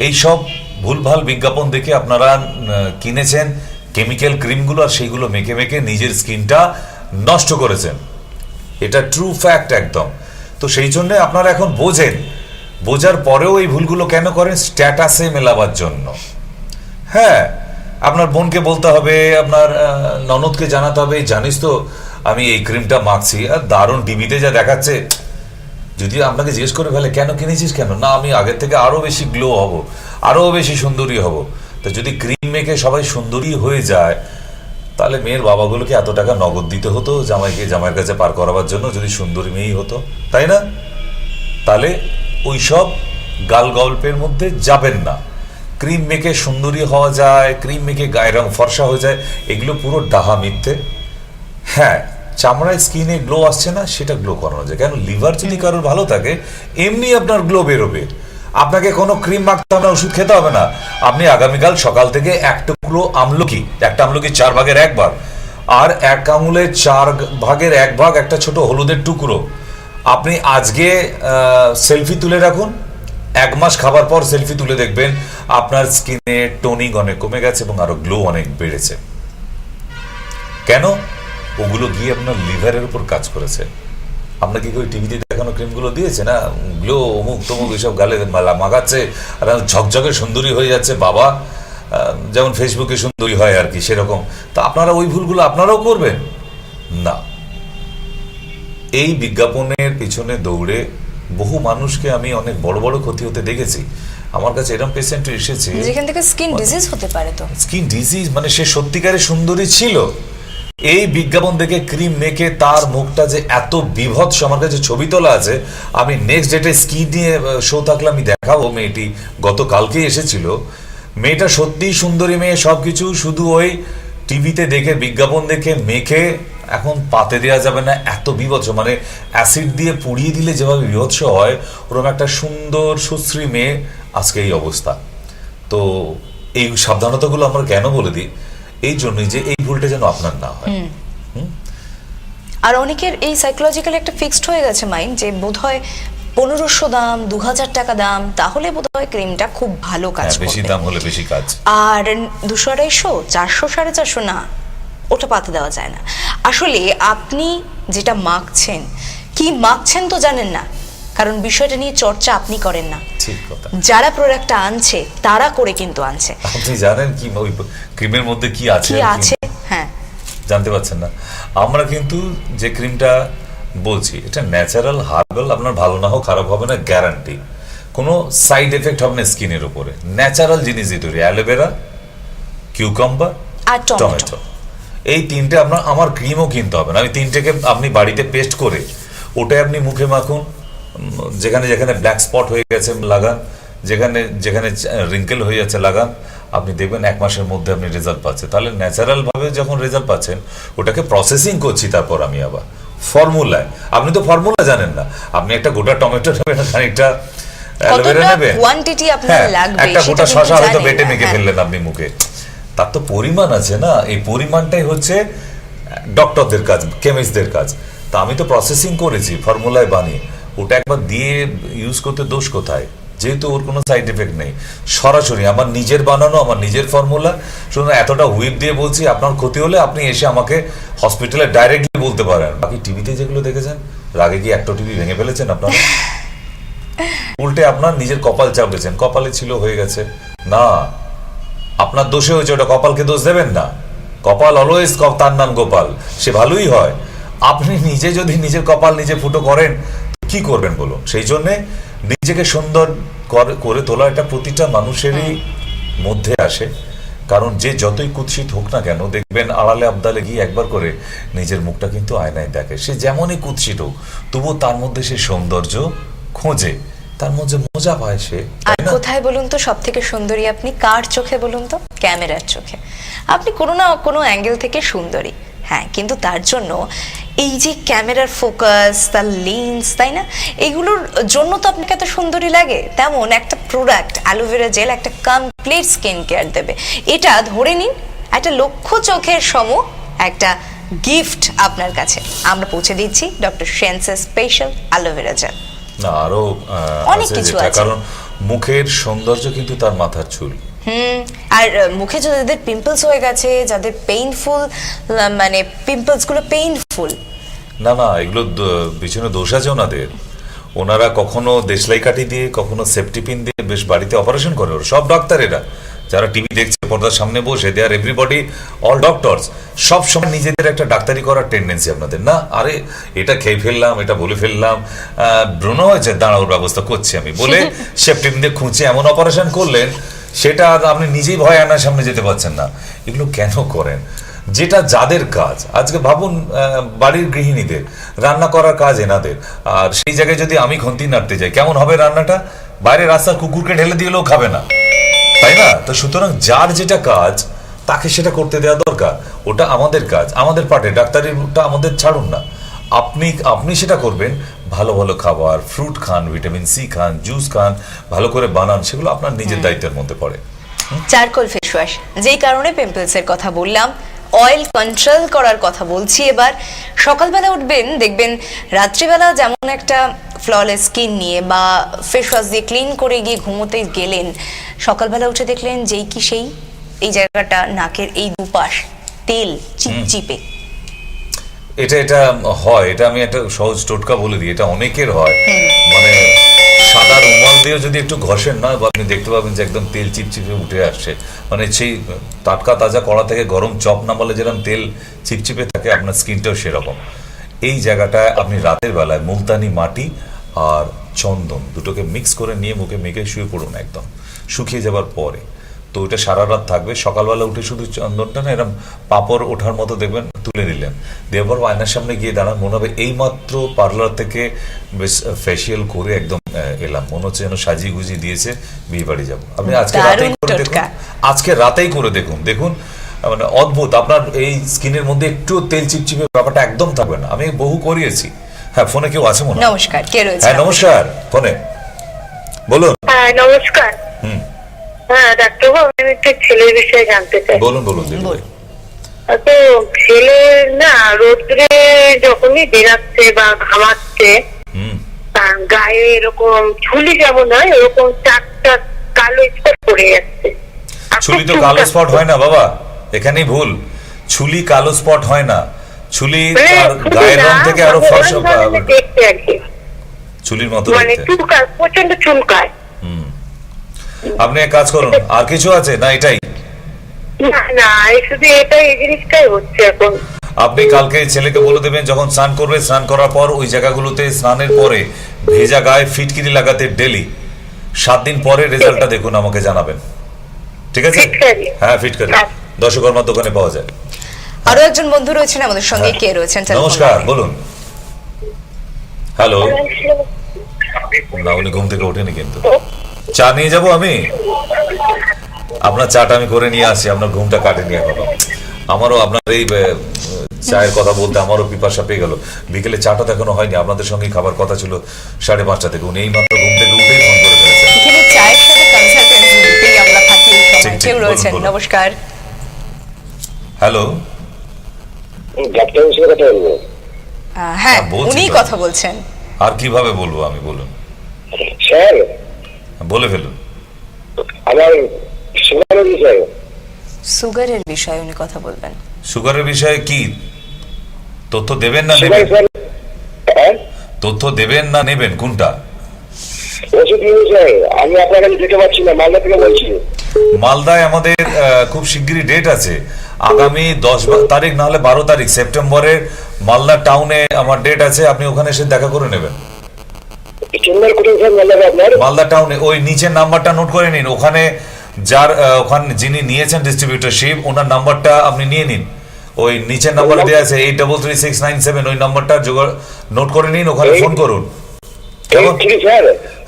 এই সব ভুলভাল বিজ্ঞাপন দেখে আপনারা কিনেছেন কেমিক্যাল ক্রিমগুলো, আর সেইগুলো মেখে মেখে নিজের স্কিনটা নষ্ট করেছেন। এটা ট্রু ফ্যাক্ট একদম। তো সেই জন্য আপনারা এখন বোঝেন, বোঝার পরেও এই ভুলগুলো কেন করেন? স্ট্যাটাসে মেলাবার জন্য। হ্যাঁ, আপনার বোনকে বলতে হবে, আপনার ননদকে জানাতে হবে, জানিস তো আমি এই ক্রিমটা মাখছি, আর দারুণ টিভিতে যা দেখাচ্ছে। যদি আপনাকে জিজ্ঞেস করে ফেলে কেন কিনেছিস, কেন না আমি আগের থেকে আরো বেশি গ্লো হব, আরো বেশি সুন্দরী হব। তো যদি ক্রিম মেখে সবাই সুন্দরী হয়ে যায়, তাহলে মেয়ের বাবাগুলোকে এত টাকা নগদ দিতে হতো জামাইয়ের কাছে পার করাবার জন্য, যদি সুন্দরী মেয়েই হতো, তাই না? তাহলে ওইসব গাল গল্পের মধ্যে যাবেন না। ক্রিম মেখে সুন্দরী হওয়া যায়, ক্রিম মেখে গায়ের রং ফর্সা হয়ে যায়, এগুলো পুরো ডাহা মিথ্যে। হ্যাঁ, চামড়ায় স্কিনে গ্লো আসছে না, সেটা গ্লো করানো যায়। কেন, লিভার যদি কারোর ভালো থাকে এমনি আপনার গ্লো বেরোবে। আপনাকে কোনো ক্রিম মাখতে হবে না, ওষুধ খেতে হবে না। আপনি আগামীকাল সকাল থেকে এক টুকরো আমলকি, একটা আমলকি 4 ভাগের 1 ভাগ, আর 1 আঙুলের 4 ভাগের 1 ভাগ একটা ছোট হলুদের টুকরো আপনি আজকে সেলফি তুলে রাখুন। 1 মাস খাবার পর সেলফি তুলে দেখবেন আপনার স্কিনে টোনিং অনেক কমে গেছে এবং আরো গ্লো অনেক বেড়েছে। কেন? ওগুলো গিয়ে আপনার লিভারের উপর কাজ করেছে। আপনাকে কি ওই টিভিতে দেখানো ক্রিমগুলো দিয়েছে না, গ্লো অমুক তমুক এসব গালে মাখাচ্ছে আর ঝকঝকে সুন্দরী হয়ে যাচ্ছে বাবা, যেমন ফেসবুকে সুন্দরী হয় আর কি, সেরকম। তা আপনারা ওই ভুলগুলো আপনারাও করবেন না। এই বিজ্ঞাপনের পিছনে দৌড়ে বহু মানুষকে আমি অনেক বড় বড় ক্ষতি হতে দেখেছি। আমার কাছে এরকম পেশেন্ট এসেছে যেখান থেকে স্কিন ডিজিজ হতে পারে। তো স্কিন ডিজিজ মানে সে সত্যিকারের সুন্দরী ছিল, এই বিজ্ঞাপন দেখে ক্রিম মেখে তার মুখটা যে এত বিভৎস, আমার কাছে ছবি তোলা আছে। আমি নেক্সট ডেটে স্কিন নিয়ে শো থাকলে আমি দেখাবো। মেয়েটি গতকালকে এসেছিল। মেয়েটা সত্যিই সুন্দরী মেয়ে, সবকিছু, শুধু ওই টিভিতে দেখে বিজ্ঞাপন দেখে মেখে এখন পাতে দেওয়া যাবে না, এত বিভৎস। মানে অ্যাসিড দিয়ে পুড়িয়ে দিলে যেভাবে বিভৎস হয়, ওরকম একটা সুন্দর সুশ্রী মেয়ে আজকে এই অবস্থা। তো এই সাবধানতাগুলো আমরা কেন বলে দিই? এই জন্যই যে এই ভুলটা যেন আপনার না হয়। আর অনেকের এই সাইকোলজিক্যালি একটা ফিক্সড হয়ে গেছে মাইন্ড যে বোধহয় 1500 দাম, 2000 টাকা দাম, তাহলে বোধহয় ক্রিমটা খুব ভালো কাজ করবে। বেশি দাম হলে বেশি কাজ। আর 200-250, 400, 450 না, ওটা পাতে দেওয়া যায় না। আসলে আপনি যেটা মাখছেন, কি মাখছেন তো জানেন না, কারণ বিষয়টা নিয়ে চর্চা আপনি করেন না। ঠিক কথা। যারা প্রোডাক্টটা আনছে তারা করে কিন্তু আনছে। আপনি জানেন কি ওই ক্রিমের মধ্যে কি আছে? হ্যাঁ, জানতে পারছেন না। আমরা কিন্তু যে ক্রিমটা বলছি এটা ন্যাচারাল হার্বাল, আপনার ভালো না হোক, খারাপ হবে না, গ্যারান্টি। কোনো সাইড এফেক্ট হবে না স্কিনের উপরে। ন্যাচারাল জিনিসই তৈরি, অ্যালোভেরা, কিউকাম্বার আর টমেটো, এই তিনটে আপনার। আমার ক্রিমও কিনতে হবে না, আমি তিনটেকে আপনি বাড়িতে পেস্ট করে ওটাই আপনি মুখে মাখুন। যেখানে যেখানে ব্ল্যাক স্পট হয়ে গেছে লাগান, যেখানে যেখানে রিঙ্কেল হয়ে যাচ্ছে লাগান। আপনি দেখবেন 1 মাসের মধ্যে আপনি রেজাল্ট পাচ্ছেন। তাহলে ন্যাচারাল ভাবে যখন রেজাল্ট পাচ্ছেন, ওটাকে প্রসেসিং করছি তারপর আমি আবার ফর্মুলায়। আপনি তো ফর্মুলা জানেন না। আপনি একটা গোটা টমেটো নেবেন, খানিকটা অ্যালোভেরা নেবেন, কোয়ান্টিটি আপনার লাগবে, একটা গোটা শসা হয়তো বেটে মেখে ফেললেন আপনি মুখে। তার তো পরিমাণ আছে না, এই পরিমাণটাই হচ্ছে ডক্টরদের কাজ, কেমিস্টদের কাজ। তা আমি তো প্রসেসিং করেছি ফর্মুলায় বানিয়ে, ওটা একবার দিয়ে ইউজ করতে দোষ কোথায়? যেহেতু ওর কোনো সাইড এফেক্ট নেই, সরাসরি আমার নিজের বানানো, আমার নিজের ফর্মুলা। শুধু এতটা হুইপ দিয়ে বলছি, আপনার ক্ষতি হলে আপনি এসে আমাকে হসপিটালে ডাইরেক্টলি বলতে পারেন। বাকি টিভিতে যেগুলো দেখেছেন, রাগে গিয়ে একটা টিভি ভেঙে ফেলেছেন আপনারা। উল্টে আপনার নিজের কপাল চাপড়েছেন, কপালে ছিল হয়ে গেছে না, আপনার দোষে হয়েছে, ওটা কপালকে দোষ দেবেন না। কপাল অলওয়েজ, তার নাম গোপাল, সে ভালোই হয়। আপনি নিজে যদি নিজের কপাল নিজে ফুটো করেন, কি করবেন বলুন? সেই জন্যে নিজেকে সুন্দর করে তোলা এটা প্রতিটা মানুষেরই মধ্যে আসে। কারণ যে যতই কুৎসিত হোক না কেন, দেখবেন আড়ালে আবদালে গিয়ে একবার করে নিজের মুখটা কিন্তু আয়নায় দেখে। সে যেমনই কুৎসিত হোক, তবুও তার মধ্যে সে সৌন্দর্য খোঁজে, তার মধ্যে মজা পায় সে। আর কোথায় বলুন তো সব থেকে সুন্দরী আপনি? কার চোখে বলুন তো? ক্যামেরার চোখে। আপনি কোনো না কোনো অ্যাঙ্গেল থেকে সুন্দরী, হ্যাঁ, কিন্তু তার জন্য এই যে ক্যামেরার ফোকাস, তার লেন্স, তাই না, এগুলোর জন্য তো আপনাকে এত সুন্দরী লাগে। তেমন একটা প্রোডাক্ট অ্যালোভেরা জেল একটা কমপ্লিট স্কিন কেয়ার দেবে। এটা ধরে নিন একটা লক্ষ চোখের সম একটা গিফট আপনার কাছে আমরা পৌঁছে দিচ্ছি, ডক্টর সেন্সের স্পেশাল অ্যালোভেরা জেল। না, আরো অনেক কিছু আছে, কারণ মুখের সৌন্দর্য কিন্তু তার মাথার চুল। আর মুখে যাদের পিম্পলস হয়ে গেছে, যাদের পেইনফুল, মানে পিম্পলস গুলো পেইনফুল, না না, এগুলো পিছনে দোষ আছে ওনাদের। ওনারা কখনো দেশলাই কাঠি দিয়ে, কখনো সেফটিপিন দিয়ে বেশ বাড়িতে অপারেশন করে। ওরা সব ডাক্তারেরা যারা টিভি দেখছে পর্দার সামনে বসে, দে আর এভরিবডি অল ডক্টরস। সব সময় নিজেদের একটা ডাক্তারি করার টেন্ডেন্সি আপনাদের। না, আরে এটা খেয়ে ফেললাম, এটা বলে ফেললাম, ব্রণ হয়েছে, দাঁড়ানোর ব্যবস্থা করছি আমি বলে সেফটিপিন দিয়ে খুঁজে এমন অপারেশন করলেন, সেটা আপনি নিজেই ভয় আনার সামনে যেতে পারছেন না। এগুলো কেন করেন? যেটা যাদের কাজ, আজকে ভাবুন বাড়ির গৃহিণীদের রান্না করার কাজ এনাদের, আর সেই জায়গায় যদি আমি খন্তি নাড়তে যাই, কেমন হবে রান্নাটা? বাইরে রাস্তার কুকুরকে ঢেলে দিলেও খাবে না, তাই না? তো সুতরাং যার যেটা কাজ তাকে সেটা করতে দেওয়া দরকার, ওটা আমাদের কাজ, আমাদের পার্টে। ডাক্তারিটা আমাদের ছাড়ুন না, আপনি সেটা করবেন। ভালো ভালো খাবার, ফ্রুট খান, ভিটামিন সি খান, জুস খান, ভালো করে বানান, সেগুলো আপনার নিজের দায়িত্বের মধ্যে পড়ে। চারকোল ফেস ওয়াশ, যেই কারণে পিম্পলসের কথা বললাম, অয়েল কন্ট্রোল করার কথা বলছি। এবার সকালবেলা উঠবেন, দেখবেন রাত্রিবেলা যেমন একটা ফ্ললেস স্কিন নিয়ে বা ফেস ওয়াশ দিয়ে ক্লিন করে গিয়ে ঘুমোতে গেলেন, সকালবেলা উঠে দেখলেন যেই কি সেই এই জায়গাটা, নাকের এই দুপাশ তেল চিপচিপে। এটা হয়, এটা আমি একটা সহজ টোটকা বলে দিই, এটা অনেকের হয়। মানে সাদা রুমাল দিয়ে যদি একটু ঘষেন না, আপনি দেখতে পাবেন যে একদম তেল চিপচিপে উঠে আসছে। মানে সেই টাটকা তাজা কড়া থেকে গরম চপ নামালে যেরকম তেল চিপচিপে থাকে, আপনার স্কিনটাও সেরকম। এই জায়গাটায় আপনি রাতের বেলায় মুলতানি মাটি আর চন্দন দুটোকে মিক্স করে নিয়ে মুখে মেখে শুয়ে পড়ুন, একদম শুকিয়ে যাবার পরে। তো ওইটা সারা রাত থাকবে। সকালবেলা উঠে শুধু চন্দনটা না এরকম পাপড় ওঠার মতো দেখবেন তুলে নিলেন, দেওয়ার পর আয়নার সামনে গিয়ে দাঁড়ান, মনে হবে এইমাত্র পার্লার থেকে বেশ ফেসিয়াল করে একদম এলাম, মনে হচ্ছে যেন সাজিয়ে গুজিয়ে দিয়েছে, বিয়ে বাড়ি যাবো। আপনি আজকে রাতেই করে দেখুন, আজকে রাতেই করে দেখুন মানে অদ্ভুত। আপনার এই স্কিনের মধ্যে একটু তেল চিপচিপে ব্যাপারটা একদম থাকবে না। আমি বহু করিয়েছি। হ্যাঁ, ফোনে কেউ আছে মনে হয়? নমস্কার, কে রয়েছে? হ্যাঁ নমস্কার, ফোনে বলুন। হ্যাঁ নমস্কার। হ্যাঁ ডাক্তারবাবু, আমি একটু ছেলের বিষয়ে জানতে চাই। বলুন। তো ছেলে না রোদ্রে যখনই বেরাচ্ছে বা ঘামাচ্ছে, গায়ে এরকম ঝুলি যেমন হয় এরকম চারটা কালো স্পট পড়ে যাচ্ছে। ছুলি তো কালো স্পট হয় না বাবা, এখানেই ভুল। ছুলি কালো স্পট হয় না, ছুলি গায়ের রং থেকে আরো ফর্সা দেখতে আর কি, ছুলির মতো মানে চুলকায়, প্রচন্ড চুলকায়। আপনি এক কাজ করুন, আর কিছু আছে না এটাই? না শুধু এটাই, এই জিনিসটাই হচ্ছে এখন। আপনি কালকে ছেলেকে বলে দেবেন যখন স্নান করবে, স্নান করার পর ওই জায়গাগুলোতে স্নানের পরে ভেজা গায়ে ফিটকিরি লাগাতে ডেলি 7 দিন পরে রেজাল্টটা দেখুন, আমাকে জানাবেন, ঠিক আছে? হ্যাঁ, ফিটকারি দশকর্মার দোকানে পাওয়া যায়। আরো একজন বন্ধু রয়েছেন আমাদের সঙ্গে, কে রয়েছেন? নমস্কার, বলুন। হ্যালো। না, উনি ঘুম থেকে ওঠেনি কিন্তু। চা নিয়ে যাবো আমি, আপনার চাটা আমি করে নিয়ে আসি, আপনার ঘুমটা কাটেনি এখনো। আমারও আপনার এই চায়ের কথা বলতে আমারও পিপাসা পেয়ে গেল। বিকেলে চাটা তো এখনো হয়নি, আপনাদের সঙ্গে খাবার কথা ছিল 5:30 থেকে। উনি এই মাত্র ঘুম থেকে উঠেই ফোন করে ফেলেছেন। এখানে চায়ের সাথে কনসালটেন্সি দিতেই আমরা থাকি এই সময়। কেউ রয়েছেন? নমস্কার। হ্যালো। হ্যাঁ, উনি কথা বলছেন। আর কিভাবে বলবো আমি, বলুন। স্যার বলে ফেলুন। আমার সুগারের বিষয়ে। সুগারের বিষয়ে উনি কথা বলবেন। সুগারের বিষয়ে কি তথ্য দেবেন না নেবেন? তথ্য দেবেন না নেবেন, কোনটা? ওষুধ বিষয়ে আমি আপনার কাছে যেতে পারছি না, মালদা থেকে বলছি। মালদায় আমাদের খুব শিগগিরই ডেট আছে, আগামী 10 তারিখ না হলে 12 তারিখ সেপ্টেম্বরের মালদা টাউনে আমার ডেট আছে। আপনি ওখানে এসে দেখা করে নেবেন। মালদা টাউনে ওই নিচের নাম্বারটা নোট করে নিন, ওখানে ওখানে যিনি নিয়েছেন ডিস্ট্রিবিউটরশিপ, ওনার নাম্বারটা আপনি নিয়ে নিন। ওই নিচের নাম্বার দেওয়া আছে 833697, ওই নাম্বারটা নোট করে নিন, ওখানে ফোন করুন।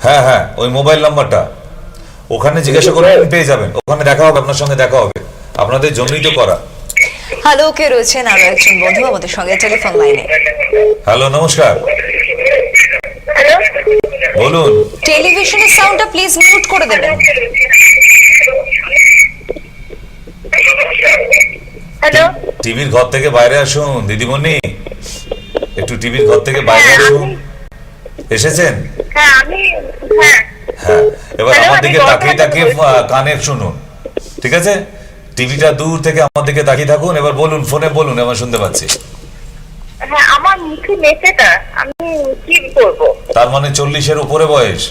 হ্যাঁ, ওই মোবাইল নাম্বারটা ওখানে জিজ্ঞাসা করে পেয়ে যাবেন। ওখানে দেখা হবে, আপনার সঙ্গে দেখা হবে, আপনাদের জন্যই তো করা। হ্যালো, কে রয়েছেন? আরো একজন বন্ধু আমাদের সঙ্গে টেলিফোন লাইনে। হ্যালো, নমস্কার, বলুন। টেলিভিশনের সাউন্ডটা প্লিজ মিউট করে দেবেন। হ্যালো, টিভির ঘর থেকে বাইরে আসুন দিদিমণি, একটু টিভির ঘর থেকে বাইরে আসুন। এসেছেন? হ্যাঁ, এবার আমার দিকে তাকিয়ে কানে শুনুন, ঠিক আছে? টিভিটা দূর থেকে আমার দিকে তাকিয়ে থাকুন। এবার বলুন, ফোনে বলুন, আমি শুনতে পাচ্ছি। হ্যাঁ, আমার মুখে মেচেটা, আমি কি করব? তার মানে 40-এর উপরে বয়স?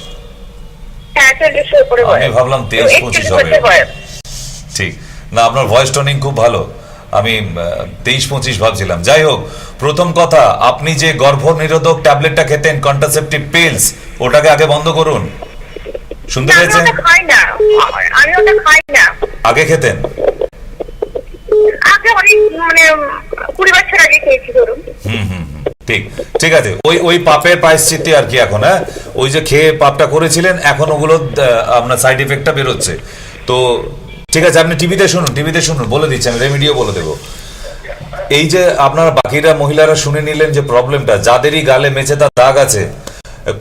হ্যাঁ, 40-এর উপরে বয়স। আমি ভাবলাম 23-25 হবে। ঠিক না, আপনার ভয়েস টোনিং খুব ভালো, আমি 23-25 ভাবছিলাম। যাই হোক, প্রথম কথা, আপনি যে গর্ভ নিরোধক ট্যাবলেটটা খেতেন, কন্ট্রাসেপটিভ পিলস, ওটাকে আগে বন্ধ করুন। শুনতে পেয়েছেন? আমি ওটা খাই না। আগে খেতেন? আগে অনেক, মানে 20 বছর আগে খেয়েছি ধরুন। ঠিক আছে, ওই পাপের প্রায়শ্চিত্তি আর কি এখন। হ্যাঁ, ওই যে খেয়ে পাপটা করেছিলেন, এখন ওগুলো আপনার সাইড এফেক্টটা বেরোচ্ছে। তো ঠিক আছে, আপনি টিভিতে শুনুন, বলে দিচ্ছি, আমি রেমিডিও বলে দেবো। এই যে আপনারা বাকিরা মহিলারা শুনে নিলেন যে প্রবলেমটা, যাদেরই গালে মেচেদা দাগ আছে,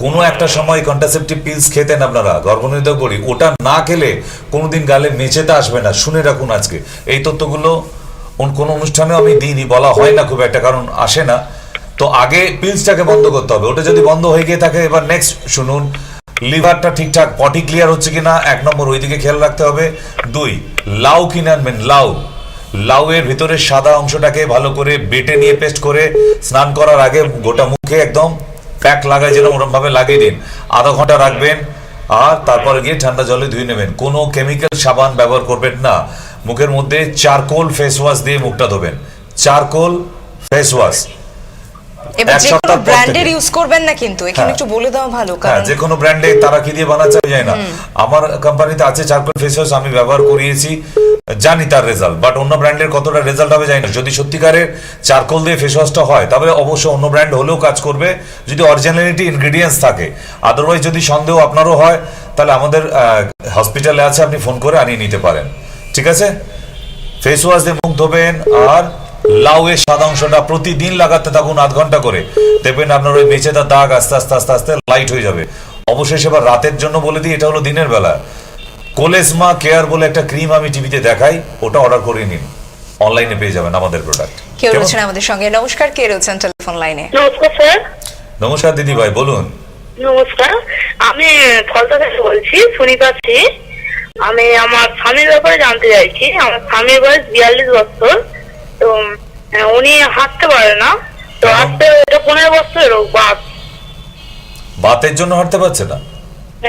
কোনো একটা সময় কন্ট্রাসেপটিভ পিলস খেতেন আপনারা গর্ভনিরোধক বড়ি, ওটা না খেলে কোনোদিন গালে মেচেদা আসবে না। শুনে রাখুন আজকে এই তথ্যগুলো, কোনো অনুষ্ঠানেও আমি দিইনি, বলা হয় না খুব একটা, কারণ আসে না। তো আগে পিলসটাকে বন্ধ করতে হবে, ওটা যদি বন্ধ হয়ে গিয়ে থাকে, এবার নেক্সট শুনুন, লিভারটা ঠিকঠাক পটি ক্লিয়ার হচ্ছে কিনা 1 নম্বর ওইদিকে খেয়াল রাখতে হবে। 2, লাউ কিনে আনবেন। লাউ এর ভিতরে সাদা অংশটাকে ভালো করে বেটে নিয়ে পেস্ট করে স্নান করার আগে গোটা মুখে একদম প্যাক লাগায় যেন ওরকম ভাবে লাগিয়ে দিন, আধা ঘন্টা রাখবেন, আর তারপরে গিয়ে ঠান্ডা জলে ধুয়ে নেবেন। কোনো কেমিক্যাল সাবান ব্যবহার করবেন না। মুখের মধ্যে চারকোল ফেস ওয়াশ দিয়ে মুখটা ধোবেন, চারকোল ফেস ওয়াশ। এবার যে কোনো ব্র্যান্ডের ইউজ করবেন না, কিন্তু এখানে একটু বলে দেওয়া ভালো, কারণ যে কোনো ব্র্যান্ডে তারা কি দিয়ে বানাচ্ছে যায় না। আমার কোম্পানিতে আছে চারকোল ফেস ওয়াশ, আমি ব্যবহার করিয়েছি, জানি তার রেজাল্ট, বাট অন্য ব্র্যান্ডের কতটা রেজাল্ট হবে জানি না। যদি সত্যিকারের চারকোল দিয়ে ফেস ওয়াশটা হয়, তবে অবশ্য অন্য ব্র্যান্ড হলেও কাজ করবে যদি অরিজিনালিটি ইনগ্রেডিয়েন্টস থাকে। আদারওয়াইজ যদি সন্দেহ আপনারও হয়, তাহলে আমাদের হসপিটালে আছে, আপনি ফোন করে আনিয়ে নিতে পারেন। ঠিক আছে, ফেস ওয়াশ দিয়ে মুখ ধোবেন, আর লাউ এর সাদা অংশটা প্রতিদিন লাগাতে থাকুন, আধ ঘন্টা করে, দেখবেন আপনার ওই মেচেদা দাগ আস্তে আস্তে আস্তে আস্তে লাইট হয়ে যাবে। অবশেষে এবার রাতের জন্য বলে দিই, এটা হলো দিনের বেলা। কোলেসমা কেয়ার বলে একটা ক্রিম আমি টিভিতে দেখাই, ওটা অর্ডার করে নিন, অনলাইনে পেয়ে যাবেন আমাদের প্রোডাক্ট। কেউ রয়েছেন আমাদের সঙ্গে। নমস্কার, কে রয়েছেন টেলিফোন লাইনে? নমস্কার স্যার। নমস্কার দিদি ভাই, বলুন। নমস্কার, আমি ফলতা থেকে বলছি, সুনিতা শ্রী। আমি আমার স্বামীর ব্যাপারে জানতে চাইছি। আমার স্বামীর বয়স 42 বছর। তো উনি হাঁটতে পারে না, তো হাঁটতে 15 বছরের বাতের জন্য হাঁটতে পারছে না?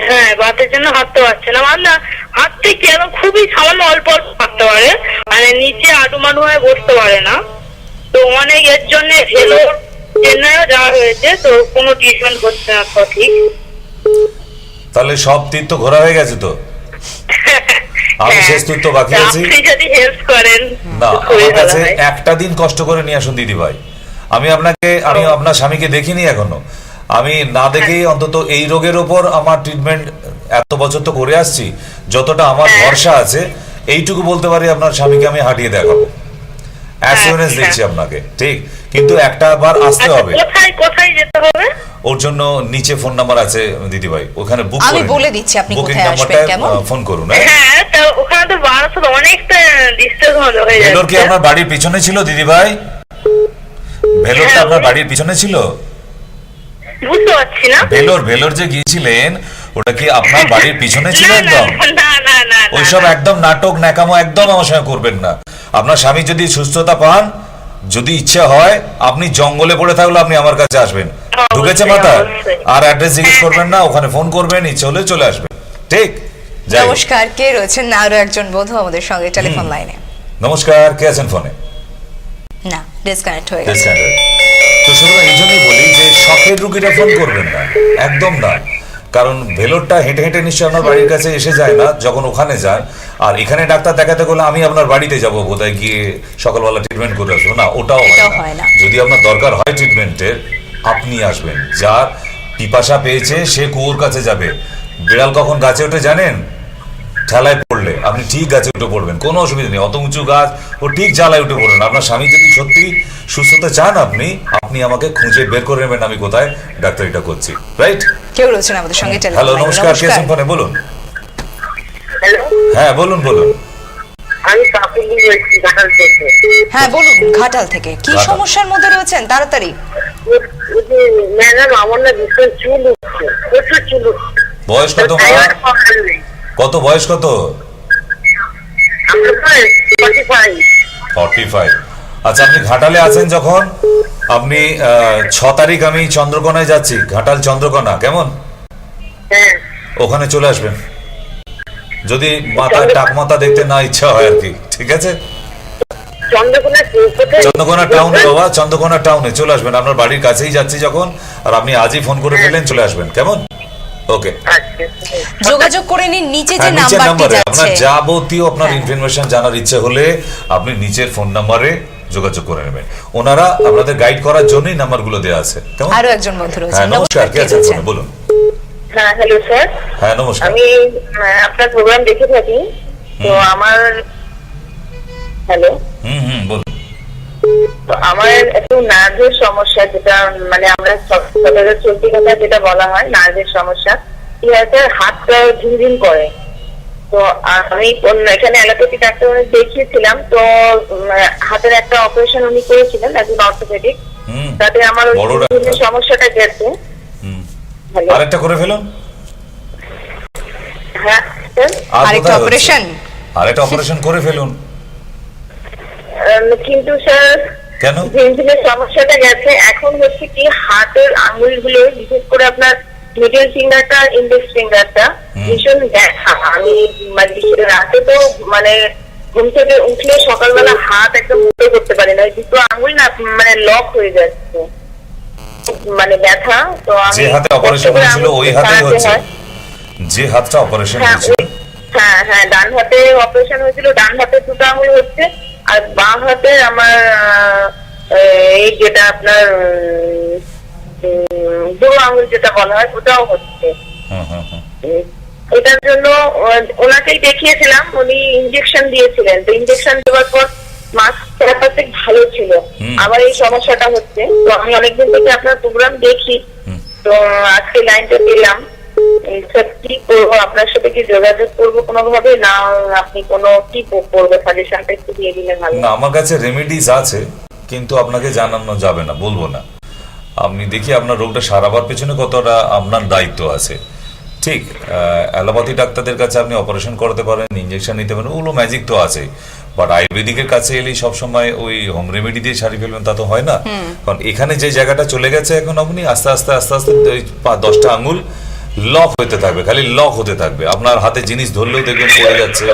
হ্যাঁ, বাতের জন্য হাঁটতে পারছে না। মানে হাঁটতে কি, এখন খুবই সামান্য অল্প অল্প হাঁটতে পারে, মানে নিচে আটুমাটু হয়ে বসতে পারে না। তো অনেক এর জন্য ভেলোর, চেন্নাইও যাওয়া হয়েছে, তো কোনো ট্রিটমেন্ট হচ্ছে না সঠিক। তাহলে সব তীর্থ ঘোরা হয়ে গেছে তো? আমি শেষ তীর্থ বাকি আছি। আপনি যদি হেল্প করেন না, আমার কাছে একটা দিন কষ্ট করে নিয়ে আসুন দিদি ভাই। আমি আপনার স্বামীকে দেখিনি এখনো, আমি না দেখেই অন্তত এই রোগের ওপর আমার ট্রিটমেন্ট এত বছর তো করে আসছি, যতটা আমার ভরসা আছে এইটুকু বলতে পারি, আপনার স্বামীকে আমি হাঁটিয়ে দেখাবো, অ্যাসিওরেন্স দিচ্ছি আপনাকে। ঠিক, কিন্তু একটা বার আসতে হবে। কোথায় যেতে হবে? ওর জন্য নিচে ফোন নাম্বার আছে দিদি ভাই, ওখানে বুক করে আমি বলে দিচ্ছি আপনি কোথায় আসবেন, কেমন? ফোন করুন। হ্যাঁ, তো ওখানে তো বারাসাত অনেকটা ডিস্টেন্স হয়ে যাচ্ছে। ভেলোর কি আপনার বাড়ির পিছনে ছিল দিদি ভাই? ভেলোরটা আপনার বাড়ির পিছনে ছিল? বুঝতে পারছি না। ভেলোর যে গিয়েছিলেন, ওটা কি আপনার বাড়ির পিছনে ছিল? একদম না, ওইসব একদম নাটক ন্যাকামো একদম আমার সঙ্গে করবেন না। আপনার স্বামী যদি সুস্থতা পান, যদি ইচ্ছা হয়, আপনি জঙ্গলে পড়ে থাকলে আপনি আমার কাছে আসবেন, ঢুকেছে মাথা, আর অ্যাড্রেস জিজ্ঞেস করবেন না, ওখানে ফোন করবেন, ইচ্ছে হলে চলে আসবেন। ঠিক, নমস্কার, কে রয়েছেন? না, আরো একজন বন্ধু আমাদের সঙ্গে টেলিফোন লাইনে। নমস্কার, কে আছেন ফোনে? না, ডিসকানেক্ট হয়ে গেছে। তো শুধু এই জন্যই বলি যে শখের রুগীরা ফোন করবেন না, একদম না। কারণ ভেলোরটা হেঁটে হেঁটে নিশ্চয়ই আপনার বাড়ির কাছে এসে যায় না, যখন ওখানে যান। আর এখানে ডাক্তার দেখাতে গেলে আমি আপনার বাড়িতে যাবো বোধহয়, গিয়ে সকালবেলা ট্রিটমেন্ট করে আসবো, না, ওটাও হয় না। যদি আপনার দরকার হয় ট্রিটমেন্টের, আপনি আসবেন। যার পিপাসা পেয়েছে সে কুয়োর কাছে যাবে। বিড়াল কখন গাছে ওঠে জানেন? ঠেলায় পড়লে। আপনি ঠিক গাছে উঠে পড়বেন, কোনো অসুবিধা নেই, অত উঁচু গাছ, ও ঠিক জ্বালায় উঠে পড়বেন। আপনার স্বামী যদি সত্যি সুস্থতা চান, আপনি আমাকে খুঁজে বের করে নেবেন আমি কোথায় ডাক্তারিটা করছি। রাইট? কেউ রয়েছেন আমাদের সঙ্গে টেলিফোন হ্যালো, লাইনে। নমস্কার, কে আছেন ফোনে? বলুন। হ্যালো, হ্যাঁ বলুন। আমি কাকুলি বলছি ঘাটাল থেকে। হ্যাঁ বলুন, ঘাটাল থেকে। কি সমস্যার মধ্যে রয়েছেন তাড়াতাড়ি? ম্যাডাম, আমার না ভীষণ চুল উঠছে, প্রচুর চুল উঠছে। বয়স কত? কত বয়স? কত? 45। আচ্ছা, আপনি ঘাটালে আছেন যখন, আপনি 6 তারিখ আমি চন্দ্রকোনায় যাচ্ছি, ঘাটাল চন্দ্রকোনা, কেমন? ওখানে চলে আসবেন, যদি মাথায় টাক মাথা দেখতে না ইচ্ছা হয় আর কি। ঠিক আছে? চন্দ্রকোনা টাউনে বাবা, চন্দ্রকোনা টাউনে চলে আসবেন, আপনার বাড়ির কাছেই যাচ্ছি যখন, আর আপনি আজই ফোন করে ফেললেন, চলে আসবেন, কেমন? ওকে, যোগাযোগ করে নিন, নিচে যে নিচের নাম্বারটি নাম্বারে যাচ্ছে। আপনার যাবতীয় আপনার ইনফরমেশন জানার ইচ্ছে হলে আপনি নিচের ফোন নাম্বারে যোগাযোগ করে নেবেন। ওনারা আপনাদের গাইড করার জন্যই নাম্বারগুলো দেওয়া আছে, কেমন? আরো একজন বন্ধু রয়েছেন। হ্যাঁ, নমস্কার, কে আছেন ফোনে? বলুন। হ্যাঁ, হ্যালো স্যার। হ্যাঁ, নমস্কার। আমি আপনার প্রোগ্রাম দেখে থাকি। তো আমার হ্যালো বলুন। তো আমার একটু নার্ভের সমস্যা, যেটা মানে আমরা চলতি কথা যেটা বলা হয় নার্ভের সমস্যা, কি হয়েছে হাতটা ঝিনঝিন করে। তো আমি এখানে অ্যালোপ্যাথি ডাক্তার দেখিয়েছিলাম, তো হাতের একটা অপারেশন উনি করেছিলেন, একজন অর্থোপেডিক, তাতে আমার ওই ঝিনঝিনের সমস্যাটা গেছে। আরেকটা করে ফেলুন। হ্যাঁ আরেকটা অপারেশন করে ফেলুন। কিন্তু স্যার কেন? ঝিনঝিনের সমস্যাটা গেছে। এখন হচ্ছে কি হাতের আঙুলগুলো, বিশেষ করে আপনার মিডল ফিঙ্গারটা, ইন্ডেক্স ফিঙ্গারটা ভীষণ ব্যথা। আমি মানে রাতে তো মানে ঘুম থেকে উঠলে সকালবেলা হাত একদম মুঠো করতে পারি না, দুটো আঙুল না মানে লক হয়ে যাচ্ছে, মানে ব্যথা। তো আমি যে হাতে অপারেশন হয়েছিল ওই হাতেই হচ্ছে? যে হাতটা অপারেশন হয়েছিল? হ্যাঁ হ্যাঁ, ডান হাতে অপারেশন হয়েছিল, ডান হাতে দুটো আঙুল হচ্ছে, আর বাঁ হাতে আমার এই যেটা আপনার বুড়ো আঙুল যেটা বলা হয় ওটাও হচ্ছে। এটার জন্য ওনাকেই দেখিয়েছিলাম, উনি ইনজেকশন দিয়েছিলেন। তো ইনজেকশন দেওয়ার পর মাস থেরাপিস্টিক ভালো ছিল, আবার এই সমস্যাটা হচ্ছে। তো আমি অনেকদিন থেকে আপনার প্রোগ্রাম দেখি, তো আজকে লাইনটা পেলাম। কি করবো, আপনার সাথে কি যোগাযোগ করবো কোনোভাবে, না আপনি কোনো কি করবো সাজেশনটা একটু দিয়ে দিলে ভালো। না, আমার কাছে রেমেডিস আছে, কিন্তু আপনাকে জানানো যাবে না, বলবো না। আপনি দেখি আপনার রোগটা সারাবার পেছনে কতটা আপনার দায়িত্ব আছে। ঠিক, অ্যালোপ্যাথি ডাক্তারদের কাছে আপনি অপারেশন করতে পারেন, ইঞ্জেকশন নিতে পারেন, ওগুলো ম্যাজিক তো আছে। বাট আয়ুর্বেদিকের কাছে এলেই সবসময় ওই হোম রেমেডি দিয়ে সারিয়ে ফেলবেন তা তো হয় না। কারণ এখানে যে জায়গাটা চলে গেছে এখন, আপনি আস্তে আস্তে আস্তে আস্তে 10টা আঙুল লক হতে থাকবে, খালি লক হতে থাকবে। আপনার হাতে জিনিস ধরলেও দেখবেন পড়ে যাচ্ছে।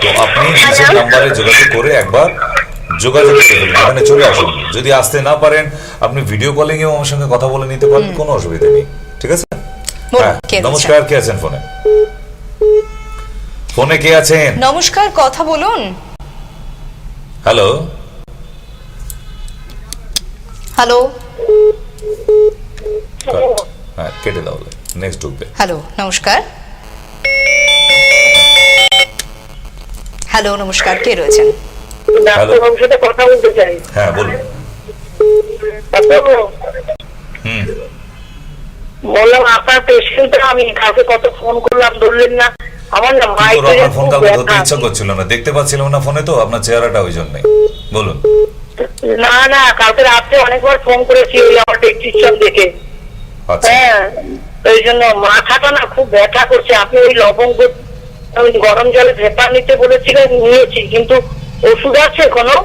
তো আপনি নিচের নাম্বারে যোগাযোগ করে একবার যোগাযোগ করে ফেলুন, এখানে চলে আসুন। যদি আসতে না পারেন আপনি ভিডিও কলিং এও আমার সঙ্গে কথা বলে নিতে পারেন, কোনো অসুবিধা নেই। ঠিক আছে? হ্যাঁ, নমস্কার, কে আছেন ফোনে? ফোনে কে আছেন? নমস্কার, কথা বলুন। হ্যালো হ্যালো হ্যাঁ, কেটে দাও, নেক্সট ঢুকবে। হ্যালো নমস্কার। হ্যালো নমস্কার, কে রয়েছেন? ডাক্তারবাবুর সাথে কথা বলতে চাই। হ্যাঁ বলুন। বললাম আপনার পেশেন্ট, আমি কাউকে কত ফোন করলাম, ধরলেন না। আমার না মাইগ্রেন ফোন কাউকে ধরতে ইচ্ছা করছিল না, দেখতে পাচ্ছিলাম না ফোনে, তো আপনার চেহারাটা ওই জন্যই। বলুন। না না, কালকে রাতে অনেকবার ফোন করেছি ওই আমার প্রেসক্রিপশন দেখে। হ্যাঁ, ওই জন্য মাথাটা না খুব ব্যথা করছে। আপনি ওই লবঙ্গ গরম জলে ভেপা নিতে বলেছিলেন, নিয়েছি, কিন্তু ওষুধ আছে কোনো?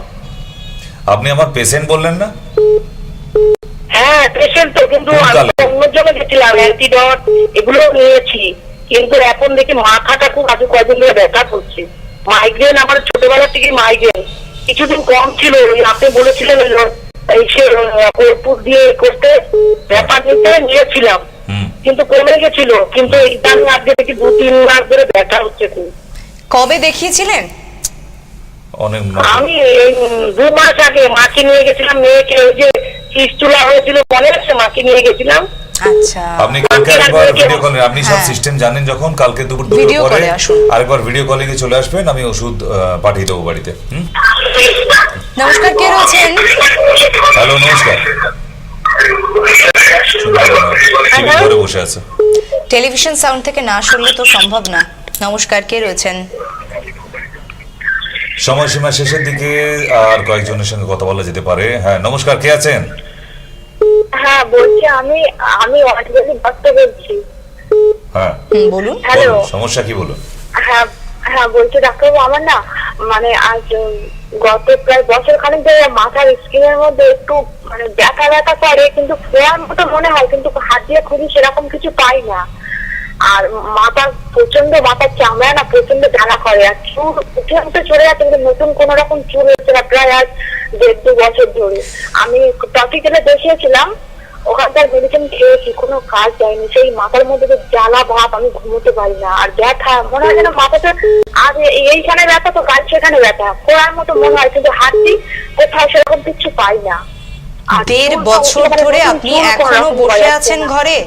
আপনি আমার পেশেন্ট বললেন না? হ্যাঁ পেশেন্ট তো, কিন্তু অন্যের জন্য গেছিলাম, অ্যান্টিডট এগুলো নিয়েছি, কিন্তু এখন দেখি মাথাটা খুব আগে কয়েকদিন ধরে ব্যথা করছে। মাইগ্রেন আমার ছোটবেলা থেকে মাইগ্রেন, কিছুদিন কম ছিল, আপনি বলেছিলেন কর্পূর দিয়ে করতে ব্যাপার নিতে নিয়েছিলাম, কিন্তু কমে গেছিল। কিন্তু ইদানিং আজকে দেখি 2-3 মাস ধরে ব্যথা হচ্ছে খুব। কবে দেখিয়েছিলেন? অনেক। আমি 2 মাস আগে মাকে নিয়ে গেছিলাম, মেয়েকে ওই যে ফিস্টুলা হয়েছিল মনে আছে, মাকে নিয়ে গেছিলাম। আচ্ছা, আপনি কালকে একবার ভিডিও কলে, আপনি সব সিস্টেম জানেন, যখন কালকে দুপুর পরে আরেকবার ভিডিও কলিং এ চলে আসবেন, আমি ওষুধ পাঠিয়ে দেবো বাড়িতে। নমস্কার, কে রয়েছেন? হ্যালো নমস্কার। ধরে বসে আছে, টেলিভিশন সাউন্ড থেকে না শুনলে তো সম্ভব না। নমস্কার, কে রয়েছেন? সময়সীমা শেষের দিকে, আর কয়েকজনের সঙ্গে কথা বলা যেতে পারে। হ্যাঁ নমস্কার, কে আছেন? হ্যাঁ বলছি, আমি অনেকদিন বাচ্চা বলছি। হ্যাঁ বলুন। হ্যালো, সমস্যা কি বলুন? হ্যাঁ হ্যাঁ বলছি ডাক্তারবাবু, আমার না মানে আজ গত প্রায় বছর খানিক ধরে মাথার স্কিনের মধ্যে একটু মানে ব্যথা ব্যথা করে, কিন্তু ফোয়ার মতো মনে হয়, কিন্তু হাত দিয়ে খুবই সেরকম কিছু পাই না। আর মাথার চামড়া না প্রচন্ড জ্বালা করে, আর চুল উঠে উঠে চলে যাচ্ছে, কিন্তু নতুন কোন রকম চুল হচ্ছে না প্রায় আজ 1.5-2 বছর ধরে। আমি টপিক্যালে দেখিয়েছিলাম, ওখানকার মেডিসিন খেয়েছি, কোনো কাজ দেয়নি। সেই মাথার মধ্যে যে জ্বালা ভাব, আমি ঘুমোতে পারি না, আর ব্যথা মনে হয় যেন মাথাটা আর এইখানে ব্যথা তো কাল সেখানে ব্যথা, খোয়ার মতো মনে হয়, কিন্তু হাঁটছি কোথাও সেরকম কিছু পাই না। 1.5 বছর ধরে আপনি এখনো বসে আছেন ঘরে?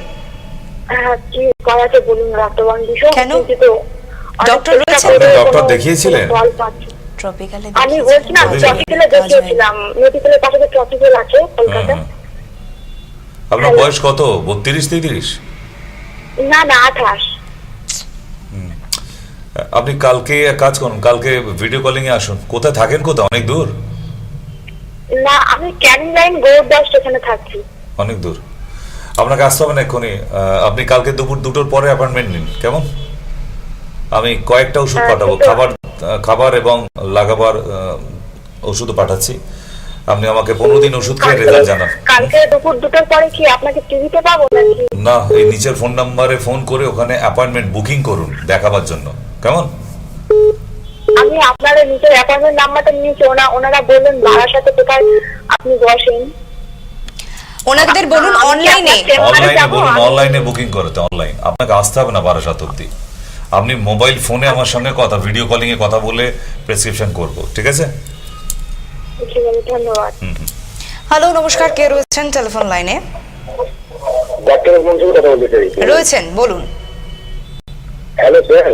হ্যাঁ, কি করাতে বলুন ডাক্তারবাবু, ভীষণ চিন্তিত। ডক্টর রয়েছে? ডক্টর দেখিয়েছিলেন? ট্রপিক্যালে আমি বলছিলাম ট্রপিক্যালে দেখিয়েছিলাম, মেডিকেলের পাশে যে ট্রপিক্যাল আছে কলকাতা। আপনার বয়স কত? 32-33? না 28। আপনি কালকে এক কাজ করুন, কালকে ভিডিও কলিং এ আসুন। কোথায় থাকেন? কোথায়? অনেক দূর? না, আমি ক্যানিং লাইন গৌরদা স্টেশনে থাকি। অনেক দূর। আপনাকে আসতে হবে না এক্ষুনি। আপনি কালকে দুপুর 2টোর পরে অ্যাপয়েন্টমেন্ট নিন, কেমন? আমি কয়েকটা ওষুধ পাঠাবো, খাবার এবং লাগাবার ওষুধও পাঠাচ্ছি। আপনি আমাকে 15 দিন ওষুধ খেয়ে রেজাল্ট জানান। কালকে দুপুর 2টোর পরে কি আপনাকে টিভিতে পাবো নাকি? না, এই নিচের ফোন নাম্বারে ফোন করে ওখানে অ্যাপয়েন্টমেন্ট বুকিং করুন দেখাবার জন্য, কেমন? আমি আপনাদের নিচের অ্যাপয়েন্টমেন্ট নাম্বারটা নিয়েছি, ওনারা বললেন বারাসাতে কোথায় আপনি বসেন। ওনাদের বলুন অনলাইনে বলুন অনলাইনে বুকিং করতে। অনলাইন আপনাকে আসতে হবে না 12 অবধি। আপনি মোবাইল ফোনে আমার সঙ্গে ভিডিও কলিং এ কথা বলে প্রেসক্রিপশন করব, ঠিক আছে? ঠিক আছে, ধন্যবাদ। হ্যালো, নমস্কার, কে রয়েছেন টেলিফোন লাইনে? ডক্টর মঞ্জুর কথা বলতে চাই। রয়েছেন, বলুন। হ্যালো স্যার,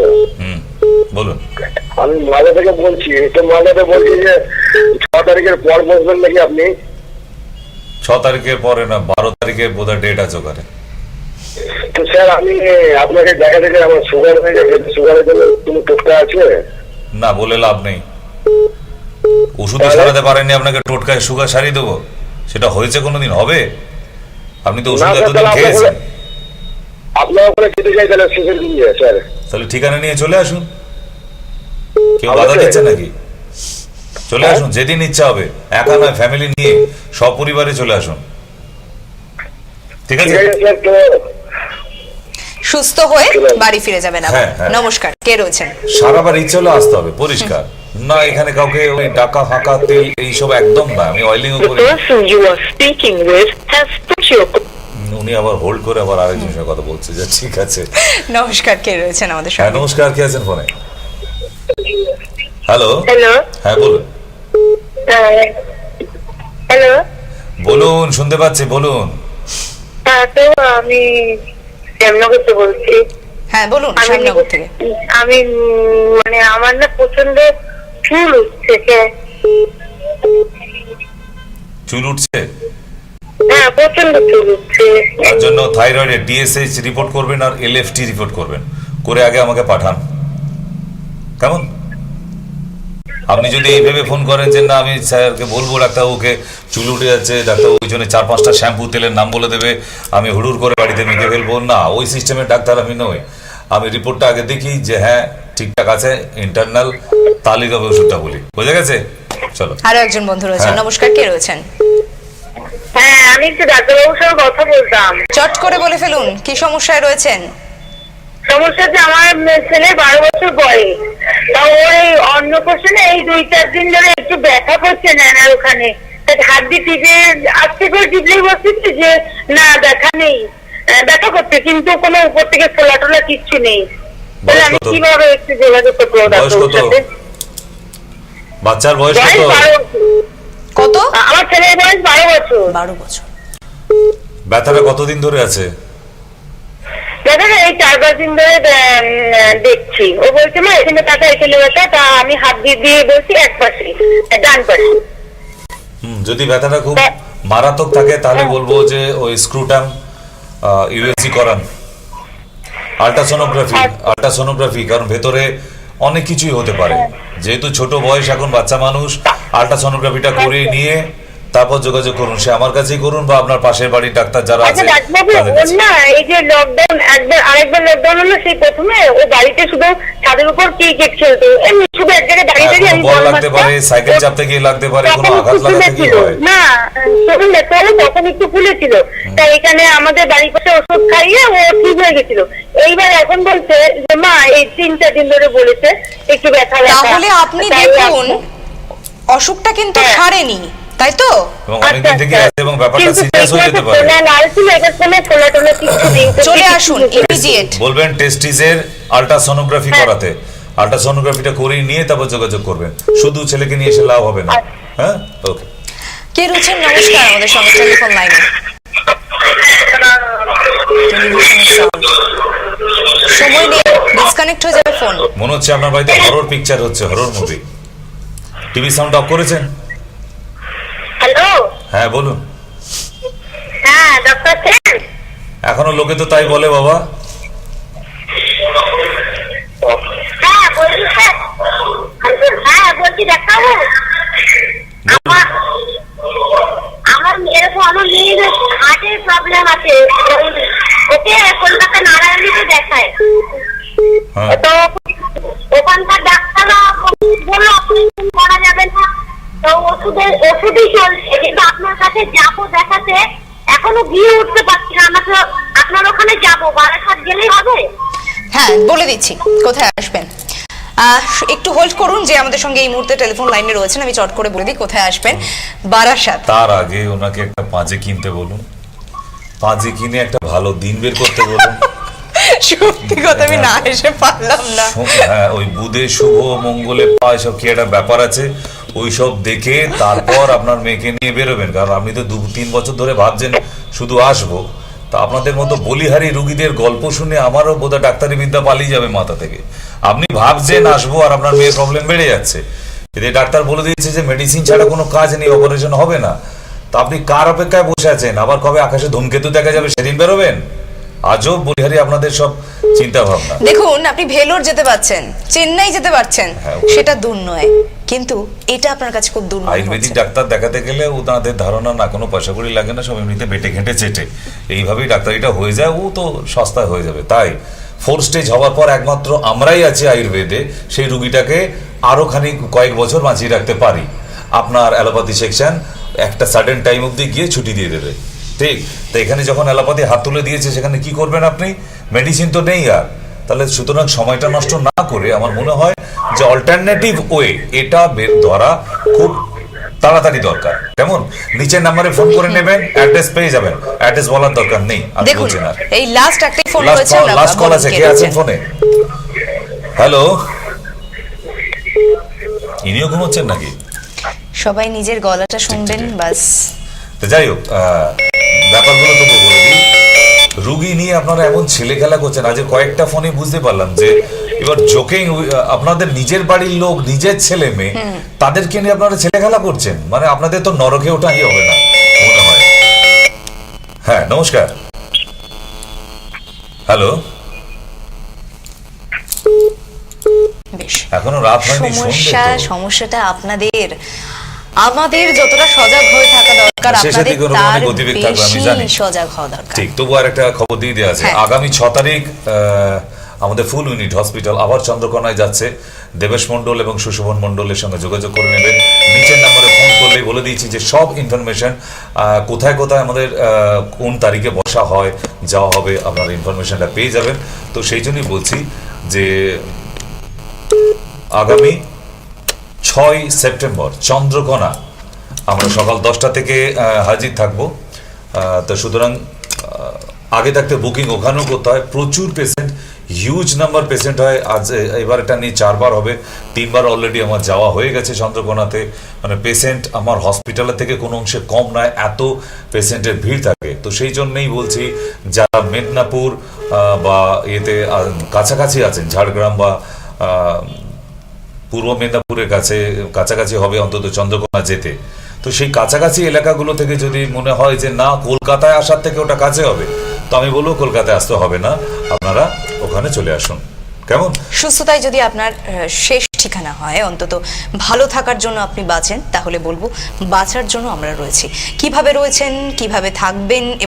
বলুন। আমি মালদা থেকে বলছি। তো মালদাতে বলছি যে 6 তারিখের পর বসবেন নাকি আপনি? 6 তারিখের পরে না, 12 তারিখে বোধহয় ডেট আছে ওখানে। তো স্যার আমি আপনাকে দেখা থেকে আমার সুগার হয়ে গেছে, সুগারের জন্য কোনো টোটকা আছে? না, বলে লাভ নেই। ওষুধও সারাতে পারেননি, আপনাকে টোটকায় সুগার সারিয়ে দেবো? সেটা হয়েছে কোনোদিন? হবে? আপনি তো ওষুধ এতদিন খেয়েছেন। আপনার ওখানে যেতে চাই তাহলে শেষের দিন যায় স্যার। তাহলে ঠিকানা নিয়ে চলে আসুন। কেউ বাধা দিচ্ছে নাকি? চলে আসুন, যেদিন ইচ্ছা হবে। একা নয়, ফ্যামিলি নিয়ে সপরিবারে চলে আসুন, ঠিক আছে? স্যার, তো সুস্থ হয়ে বাড়ি ফিরে যাবেন আবার। হ্যাঁ। নমস্কার, কে রয়েছেন? সারাবার ইচ্ছে হলে আসতে হবে, পরিষ্কার না। এখানে কাউকে ওই ডাকা ফাঁকা তেল এইসব একদম না। আমি অয়েলিং ও করি। উনি আবার হোল্ড করে আবার আরেকজনের সঙ্গে কথা বলছে, যে ঠিক আছে। নমস্কার, কে রয়েছেন আমাদের হ্যাঁ সঙ্গে? নমস্কার, কে আছেন ফোনে? হ্যালো হ্যালো হ্যাঁ বলুন। হ্যালো, বলুন, শুনতে পাচ্ছি, বলুন। তো আমি শ্যামনগর থেকে বলছি। হ্যাঁ বলুন, শ্যামনগর থেকে। আমি মানে আমার না প্রচন্ড চুল উঠছে। চুল উঠছে? হ্যাঁ, প্রচন্ড চুল উঠছে। তার জন্য থাইরয়েডের TSH রিপোর্ট করবেন আর LFT রিপোর্ট করবেন, করে আগে আমাকে পাঠান, কেমন? আপনি যদি এইভাবে ফোন করেন যে না আমি স্যারকে বলবো ডাক্তারবাবুকে চুল উঠে যাচ্ছে, ডাক্তারবাবু ওই জন্য 4-5টা শ্যাম্পু তেলের নাম বলে দেবে, আমি হুড়ুর করে বাড়িতে মেখে ফেলবো, না, ওই সিস্টেমের ডাক্তার আমি নই। আমি রিপোর্টটা আগে দেখি যে হ্যাঁ ঠিকঠাক আছে, ইন্টারনাল, তাহলেই তবে ওষুধটা বলি। বোঝা গেছে? চলো। আরো একজন বন্ধু রয়েছেন। হ্যাঁ। নমস্কার, কে রয়েছেন? হ্যাঁ, আমি একটু ডাক্তারবাবুর সঙ্গে কথা বলতাম। চট করে বলে ফেলুন, কি সমস্যায় রয়েছেন? সমস্যা যে আমার ছেলে 12 বছর বয়স, তা ওর এই অন্নপ্রাশনে এই 2-4 দিন ধরে একটু ব্যথা করছে না ওখানে। হাত দিয়ে টিপে আস্তে করে টিপলেই বলছি যে না ব্যথা নেই, ব্যথা করছে, কিন্তু কোনো উপর থেকে ফোলা টোলা কিচ্ছু নেই। তাহলে আমি কিভাবে একটু যোগাযোগ করবো ডাক্তারের সাথে? বাচ্চার বয়স কত? 12 বছর। কত? আমার ছেলের বয়স 12 বছর। 12 বছর। ব্যথাটা কতদিন ধরে আছে? দাদা এই 4-5 দিন ধরে দেখছি। ও বলছে মা এখানে ব্যথা, এখানে ব্যথা। তা আমি হাত দিয়ে বলছি এক পাশে, ডান পাশে। যদি ব্যথাটা খুব মারাত্মক থাকে তাহলে বলবো যে ওই স্ক্রুটাম ইউএসজি করান, আল্ট্রাসোনোগ্রাফি, কারণ ভেতরে অনেক কিছুই হতে পারে। যেহেতু ছোট বয়স, এখন বাচ্চা মানুষ, আল্ট্রাসোনোগ্রাফিটা করে নিয়ে তারপর যোগাযোগ করুন। সে আমার কাছেই করুন বা আপনার পাশের বাড়ির ডাক্তার যারা আছে তাদের কাছে। না, এই যে লকডাউন, আরেকবার লকডাউন হলো, সেই প্রথমে ও বাড়িতে শুধু ছাদের উপর ক্রিকেট খেলতো, এমনি শুধু এক জায়গায় দাঁড়িয়ে দাঁড়িয়ে। আমি বল লাগতে পারে, সাইকেল চাপতে গিয়ে লাগতে পারে, কোনো আঘাত লাগাতে গিয়ে হয় না, তখন দেখতে হলো তখন একটু ফুলেছিল। তাই এখানে আমাদের বাড়ির পাশে ওষুধ খাইয়ে ও ঠিক হয়ে গেছিল। এইবার এখন বলছে যে মা এই 3-4 দিন ধরে বলেছে একটু ব্যথা। তাহলে আপনি দেখুন, অসুখটা কিন্তু সারেনি, তাই তো? এবং অনেকদিন থেকে আছে এবং ব্যাপারটা সিরিয়াস হয়ে যেতে পারে। চলে আসুন ইমিডিয়েট। বলবেন টেস্টিসের আল্ট্রাসোনোগ্রাফি করাতে, আল্ট্রাসোনোগ্রাফিটা করিয়ে নিয়ে তারপর যোগাযোগ করবেন। শুধু ছেলেকে নিয়ে এসে লাভ হবে না। হ্যাঁ, ওকে। কে রয়েছেন? নমস্কার, আমাদের সঙ্গে টেলিফোন লাইনে। সময় নিয়ে ডিসকানেক্ট হয়ে যাবে ফোন। মনে হচ্ছে আপনার বাড়িতে হরর পিকচার হচ্ছে, horror movie. TV sound of করেছেন? হ্যালো, হ্যাঁ বলুন। হ্যাঁ ডক্টর সেন। এখনো লোকে তো তাই বলে বাবা। হ্যাঁ বলছি স্যার। হ্যাঁ বলছি ডাক্তারবাবু, আমার এরকম আমার মেয়ের হার্টের প্রবলেম আছে, ওকে কলকাতা নারায়ণীতে দেখায়। হ্যাঁ। তো ওখানকার ডাক্তাররা বললো অপারেশন করা যাবে না, তো ওষুধই চলছে, কিন্তু আপনার কাছে যাবো দেখাতে, এখনো গিয়ে উঠতে পারছি না। আমাকে আপনার ওখানে যাবো, বারাসাত গেলেই হবে? হ্যাঁ বলে দিচ্ছি কোথায় আসবেন। একটু হোল্ড করুন, যে আমাদের সঙ্গে এই মুহূর্তে টেলিফোন লাইনে রয়েছেন, আমি চট করে বলে দিই কোথায় আসবেন। বারাসাত। তার আগে ওনাকে একটা পাঁজে কিনতে বলুন, পাঁজে কিনে একটা ভালো দিন বের করতে বলুন। সত্যি কথা আমি না এসে পারলাম না। হ্যাঁ, ওই বুধে শুভ মঙ্গলে পা, এসব কি একটা ব্যাপার আছে, ওইসব দেখে তারপর আপনার মেয়েকে নিয়ে বেরোবেন। কারণ আপনি তো 2-3 বছর ধরে ভাবছেন শুধু আসবো, তা আপনাদের মতো বলিহারি রুগীদের গল্প শুনে আমারও বোধহয় ডাক্তারি বিদ্যা পালিয়ে যাবে মাথা থেকে। আপনি ভাবছেন আসবো আর আপনার মেয়ের প্রবলেম বেড়ে যাচ্ছে। এতে ডাক্তার বলে দিয়েছে যে মেডিসিন ছাড়া কোনো কাজ নেই, অপারেশন হবে না। তা আপনি কার অপেক্ষায় বসে আছেন? আবার কবে আকাশে ধূমকেতু দেখা যাবে সেদিন বেরোবেন? আজব বলিহারি আপনাদের সব চিন্তা ভাবনা। দেখুন, আপনি ভেলোর যেতে পারছেন, চেন্নাই যেতে পারছেন, হ্যাঁ, সেটা দূর নয়, কিন্তু এটা আপনার কাছে খুব দূর নয়। আয়ুর্বেদিক ডাক্তার দেখাতে গেলে ওনাদের ধারণা না কোনো পয়সা কড়ি লাগে না, সব এমনিতে বেটে ঘেঁটে চেটে এইভাবেই ডাক্তারিটা হয়ে যায়, ও তো সস্তায় হয়ে যাবে। তাই 4 স্টেজ হওয়ার পর একমাত্র আমরাই আছি আয়ুর্বেদে, সেই রুগীটাকে আরো কয়েক বছর বাঁচিয়ে রাখতে পারি। আপনার অ্যালোপ্যাথি সেকশন একটা সাডেন টাইম অবধি গিয়ে ছুটি দিয়ে দেবে, ঠিক? তো এখানে যখন অ্যালোপ্যাথি হাত তুলে দিয়েছে, সেখানে কি করবেন আপনি? মেডিসিন তো নেই আর, তাহলে সুতরাং সময়টা নষ্ট না করে আমার মনে হয় যে অল্টারনেটিভ ওয়ে এটা বের ধরা খুব তাড়াতাড়ি দরকার। কেমন? নিচের নাম্বারে ফোন করে নেবেন, অ্যাড্রেস পেয়ে যাবেন। অ্যাড্রেস বলার দরকার নেই, আমি দেখুন বলছি না। এই লাস্ট একটাই ফোন হয়েছে, লাস্ট কল আছে, কে আছেন ফোনে? হ্যালো, ইনিও ঘুমোচ্ছেন নাকি? সবাই নিজের গলাটা শুনবেন বাস। তো যাই হোক, ব্যাপারগুলো তো বলে দিই। রুগী নিয়ে আপনারা এমন ছেলে খেলা করছেন, আজ কয়েকটা ফোনে বুঝতে পারলাম যে এবার জোকিং, আপনাদের নিজের বাড়ির লোক, নিজের ছেলে মেয়ে, তাদেরকে নিয়ে আপনারা ছেলে খেলা করছেন। মানে আপনাদের তো নরকে ওঠাই হবে না মনে হয়। হ্যাঁ নমস্কার, হ্যালো। বেশ, এখনো রাত হয়নি, সমস্যাটা আপনাদের, আমাদের যতটা সজাগ হয়ে থাকা দরকার আপনাদের তার বেশি সজাগ হওয়া দরকার। ঠিক, তবু আর একটা খবর দিয়ে দেওয়া আছে। আগামী 6 তারিখ আমাদের ফুল ইউনিট হসপিটাল আবার চন্দ্রকোনায় যাচ্ছে। দেবেশ মন্ডল এবং সুশোভন মন্ডলের সঙ্গে যোগাযোগ করে নেবেন। নিচের নাম্বারে ফোন করলেই বলে দিয়েছি যে সব ইনফরমেশন, কোথায় কোথায় আমাদের কোন তারিখে বসা হয়, যাওয়া হবে, আপনারা ইনফরমেশনটা পেয়ে যাবেন। তো সেই জন্যই বলছি যে আগামী 6 সেপ্টেম্বর চন্দ্রকোনা আমরা সকাল 10টা থেকে হাজির থাকবো। তো সুতরাং আগে থাকতে বুকিং ওখানেও করতে হয়। প্রচুর পেশেন্ট, হিউজ নাম্বার পেশেন্ট হয়। আজ এবার এটা নিয়ে 4 বার হবে, 3 বার অলরেডি আমার যাওয়া হয়ে গেছে চন্দ্রকোনাতে। মানে পেশেন্ট আমার হসপিটালের থেকে কোনো অংশে কম নয়, এত পেশেন্টের ভিড় থাকে। তো সেই জন্যই বলছি, যারা মেদিনীপুর বা এতে কাছাকাছি আছেন, ঝাড়গ্রাম বা পূর্ব মেদিনীপুরের কাছাকাছি হবে অন্তত চন্দ্রকোনা যেতে, তো সেই কাছাকাছি এলাকাগুলো থেকে যদি মনে হয় যে না কলকাতায় আসার থেকে ওটা কাছে হবে, তো আমি বলবো কলকাতায় আসতে হবে না, আপনারা ওখানে চলে আসুন। কেমন? সুস্থতায় যদি আপনার শেষ ঠিকানা হয়, অন্তত ভালো থাকার জন্য আপনি বাঁচেন, তাহলে বলবো বাঁচার জন্য আমরা রয়েছি। কিভাবে রয়েছেন, কিভাবে থাকবেন